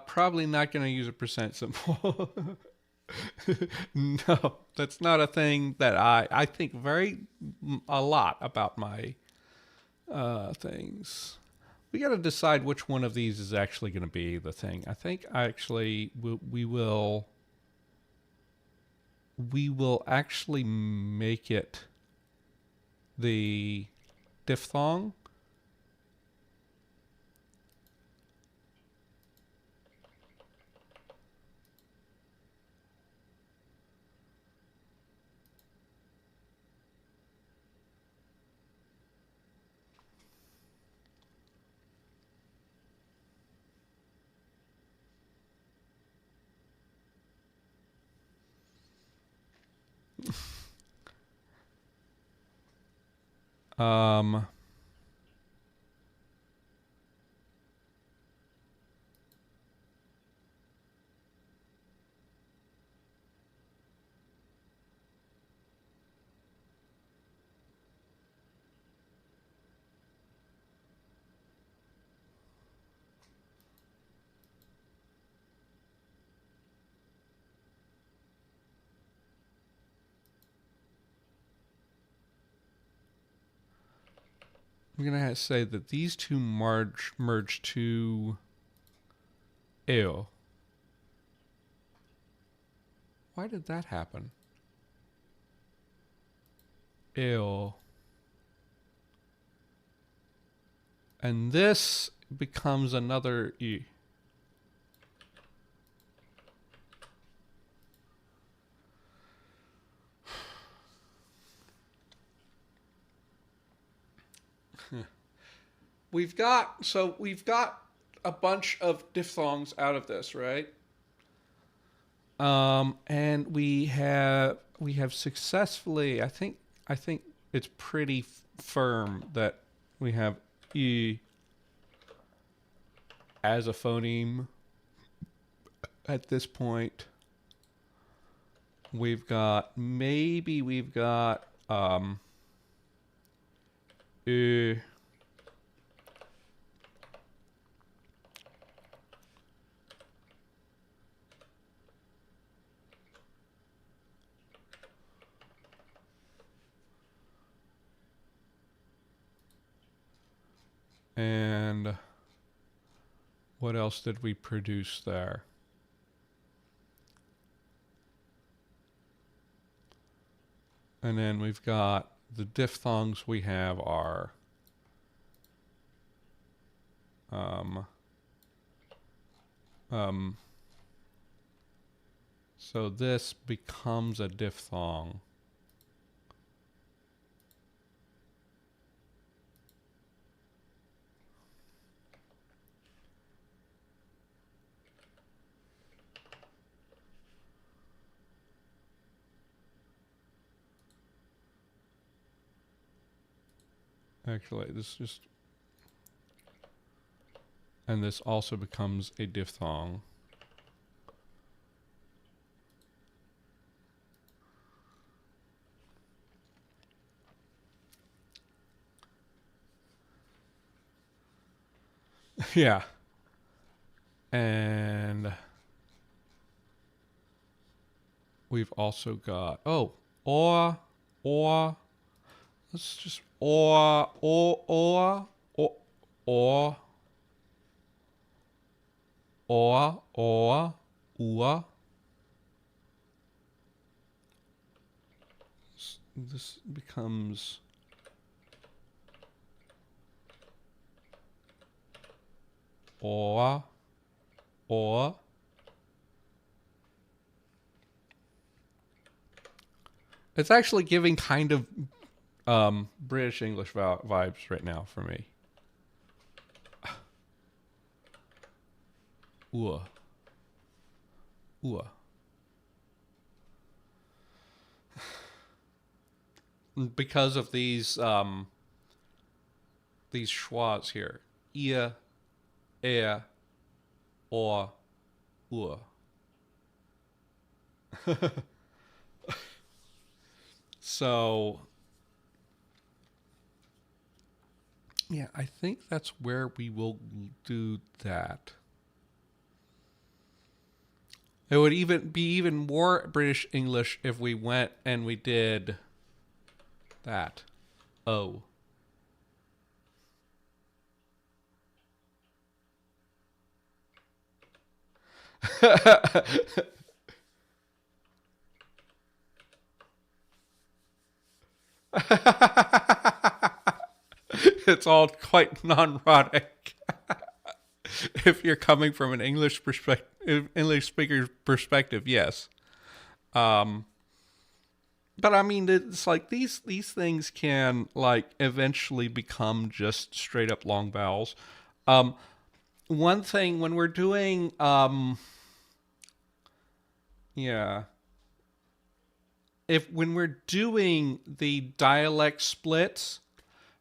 Probably not going to use a percent symbol. No, that's not a thing that I think a lot about my things. We got to decide which one of these is actually going to be the thing. I think actually we will actually make it the diphthong. Um, I'm going to say that these two merge to ew. Why did that happen? Ew. And this becomes another E. We've got a bunch of diphthongs out of this, right? And we have successfully, I think it's pretty firm that we have E as a phoneme at this point. We've got and what else did we produce there? And then we've got the diphthongs we have are so this becomes a diphthong. Actually, this just, and this also becomes a diphthong. Yeah. And we've also got, or, let's just, or, ua. This becomes or. It's actually giving kind of British English vibes right now for me. Ua. Because of these schwas here. Ia, ea, or, ua. So, yeah, I think that's where we will do that. It would be even more British English if we went and we did that. O. It's all quite non-erotic. If you're coming from an English speaker's perspective, yes. But I mean, it's like these things can like eventually become just straight up long vowels. One thing when we're doing, yeah, when we're doing the dialect splits,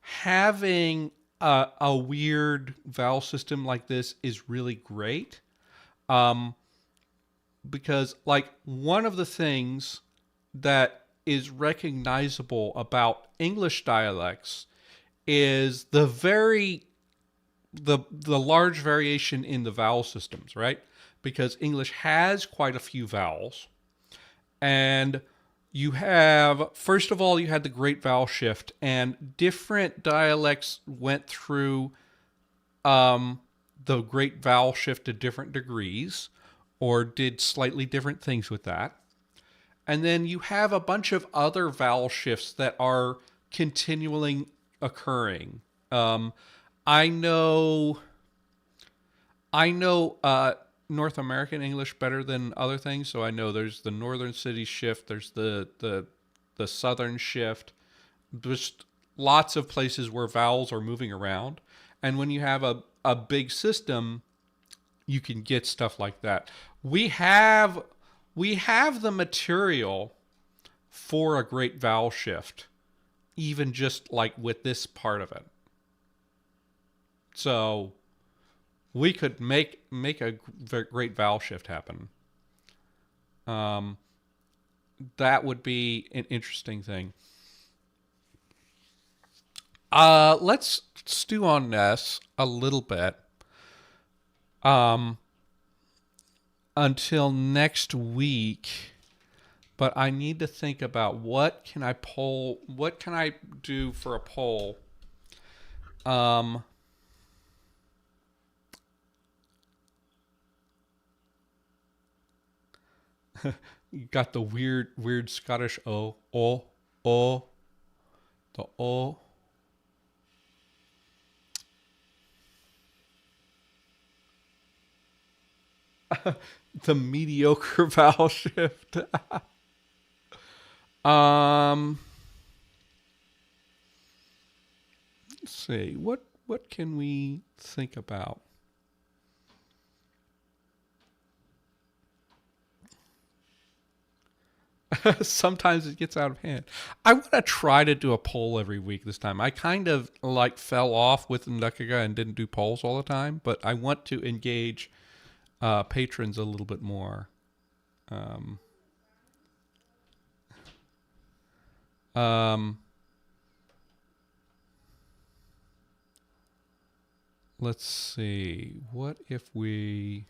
having a weird vowel system like this is really great. Because like one of the things that is recognizable about English dialects is the large variation in the vowel systems, right? Because English has quite a few vowels, and You have, first of all, you had the Great Vowel Shift, and different dialects went through the Great Vowel Shift to different degrees or did slightly different things with that. And then you have a bunch of other vowel shifts that are continually occurring. Um, I know I know North American English better than other things, so I know there's the Northern City shift, there's the Southern shift. Just lots of places where vowels are moving around, and when you have a big system, you can get stuff like that. We have we have the material for a great vowel shift, even just like with this part of it. So we could make a great vowel shift happen. Um, that would be an interesting thing. Let's stew on this a little bit um, until next week. But I need to think about what can I poll. What can I do for a poll? Um, you got the weird Scottish o, the o. The mediocre vowel shift. um, let's see. What can we think about? Sometimes it gets out of hand. I want to try to do a poll every week this time. I kind of like fell off with Nukaga and didn't do polls all the time, but I want to engage patrons a little bit more. Um, um, let's see. What if we...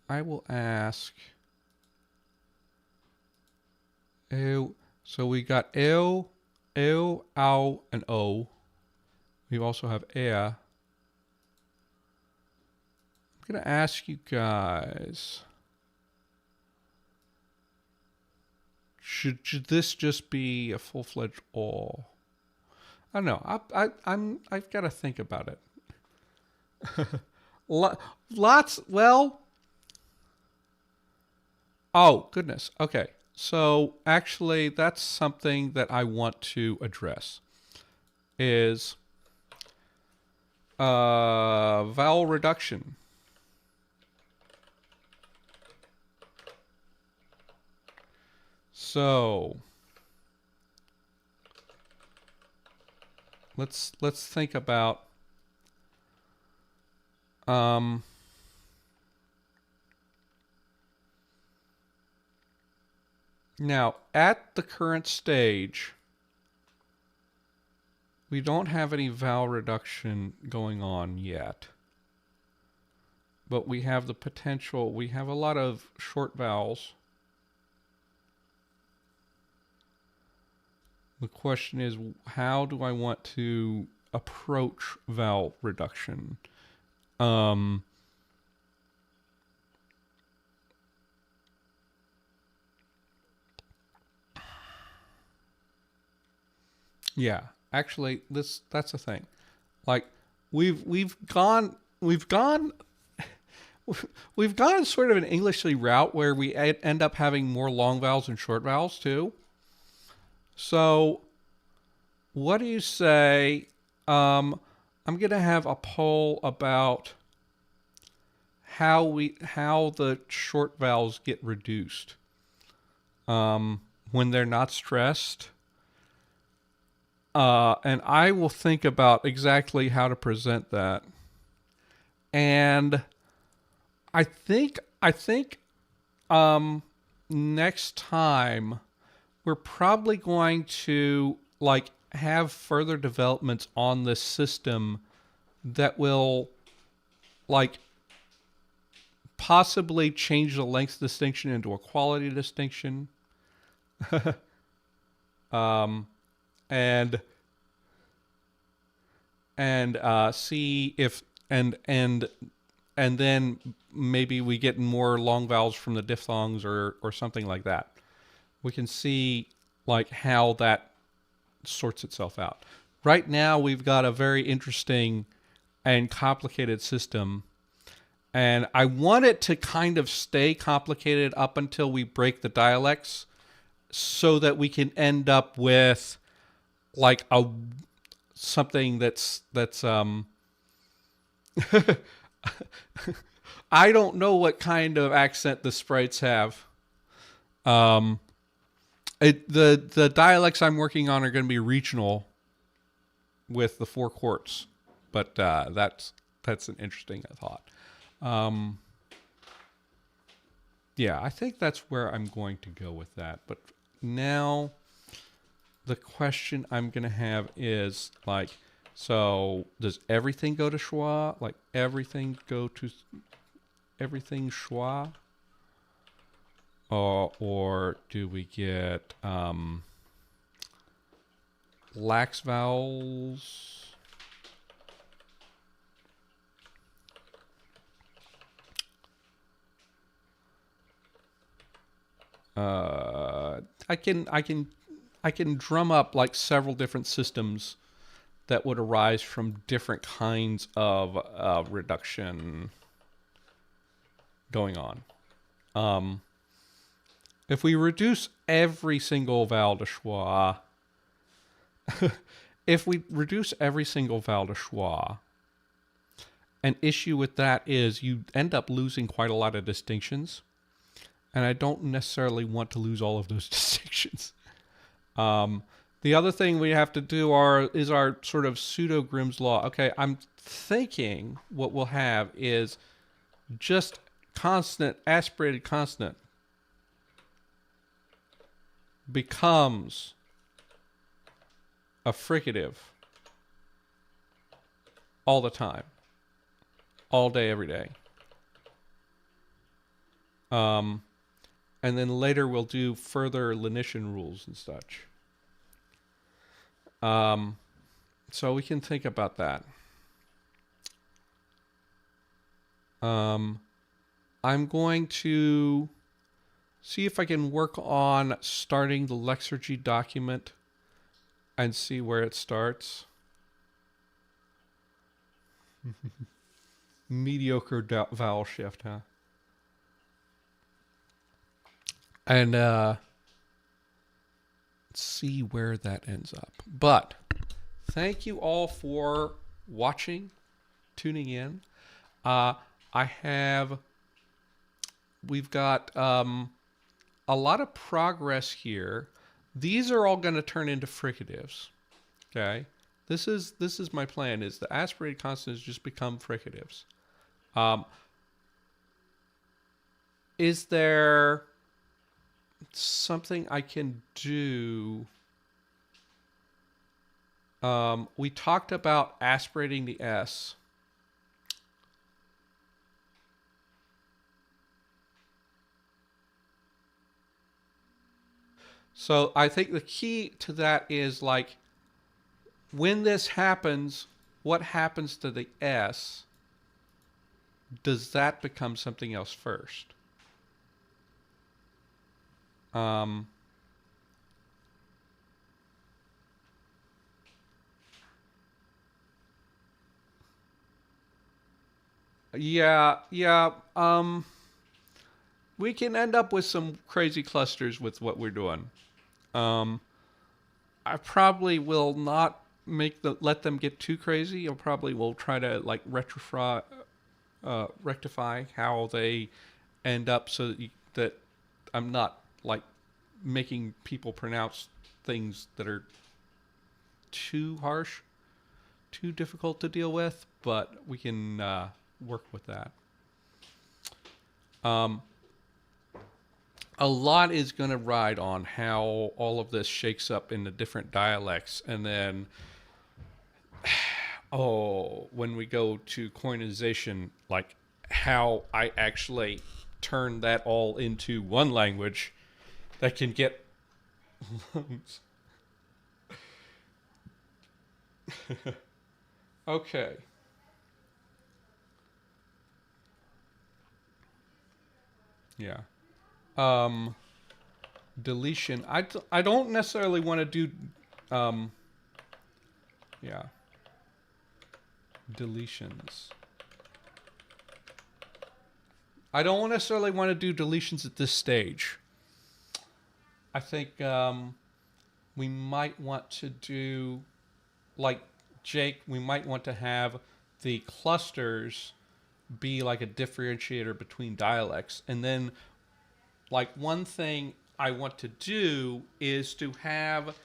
I will ask... Ew. So we got ew, ow, and o. We also have air. I'm going to ask you guys... Should this just be a full-fledged all? I don't know. I've got to think about it. Lots. Well. Oh goodness. Okay. So actually, that's something that I want to address. Is vowel reduction. So let's think about now at the current stage we don't have any vowel reduction going on yet, but we have the potential. We have a lot of short vowels. The question is, how do I want to approach vowel reduction? Yeah, actually, that's the thing. Like, we've gone we've gone we've gone sort of an Englishly route where we end up having more long vowels and short vowels too. So, what do you say? I'm gonna have a poll about how the short vowels get reduced when they're not stressed. And I will think about exactly how to present that. And I think next time we're probably going to like have further developments on this system that will like possibly change the length distinction into a quality distinction. And see if and then maybe we get more long vowels from the diphthongs or something like that. We can see like how that sorts itself out. Right now we've got a very interesting and complicated system, and I want it to kind of stay complicated up until we break the dialects, so that we can end up with like something that's I don't know what kind of accent the sprites have. The dialects I'm working on are going to be regional with the 4 quarts, but that's an interesting thought. Yeah, I think that's where I'm going to go with that. But now the question I'm going to have is like, so does everything go to schwa? Like everything schwa? Or do we get lax vowels? I can drum up like several different systems that would arise from different kinds of reduction going on. If we reduce every single vowel to schwa, an issue with that is you end up losing quite a lot of distinctions, and I don't necessarily want to lose all of those distinctions. The other thing we have to do is our sort of pseudo Grimm's law. Okay, I'm thinking what we'll have is just consonant, aspirated consonant becomes a fricative all the time, all day, every day. And then later we'll do further lenition rules and such. So we can think about that. I'm going to see if I can work on starting the Lexergy document and see where it starts. Mediocre vowel shift, huh? And see where that ends up. But thank you all for watching, tuning in. We've got a lot of progress here. These are all going to turn into fricatives. Okay, this is my plan. Is the aspirated consonants just become fricatives? Is there something I can do? We talked about aspirating the S. So I think the key to that is like, when this happens, what happens to the S? Does that become something else first? Yeah. We can end up with some crazy clusters with what we're doing. I probably will not let them get too crazy. I probably will try to like rectify how they end up, so that I'm not like making people pronounce things that are too harsh, too difficult to deal with. But we can work with that. A lot is going to ride on how all of this shakes up in the different dialects. And then, when we go to coinization, like how I actually turn that all into one language that can get okay. Yeah. Um, deletion. I don't necessarily want to do. Um, yeah. Deletions. I don't necessarily want to do deletions at this stage. I think we might want to do, like Jake, we might want to have the clusters be like a differentiator between dialects. And then, like, one thing I want to do is to have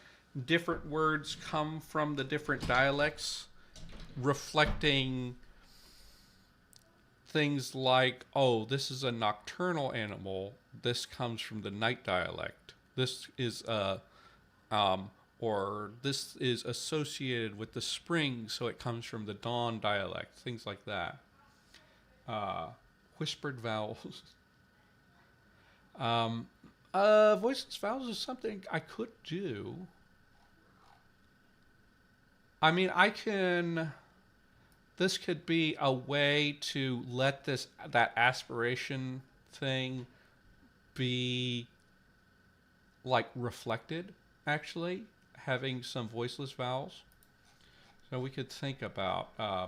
different words come from the different dialects, reflecting things like, oh, this is a nocturnal animal. This comes from the night dialect. This is a, or this is associated with the spring, so it comes from the dawn dialect. Things like that. Whispered vowels. Voiceless vowels is something I could do. I mean, I can. This could be a way to let that aspiration thing be like reflected, actually, having some voiceless vowels. So we could think about uh,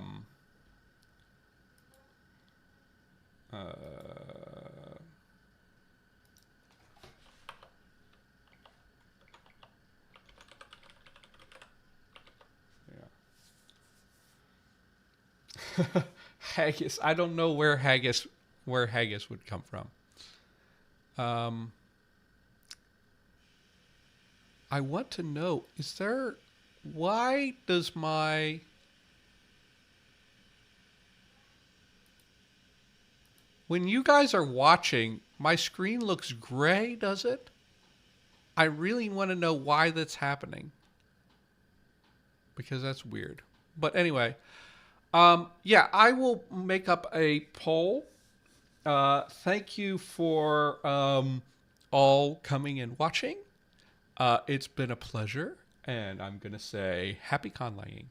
yeah. Haggis. I don't know where haggis would come from. Um, I want to know, is there, why does my, when you guys are watching, my screen looks gray, does it? I really want to know why that's happening. Because that's weird. But anyway, yeah, I will make up a poll. Thank you for all coming and watching. It's been a pleasure, and I'm going to say happy conlanging.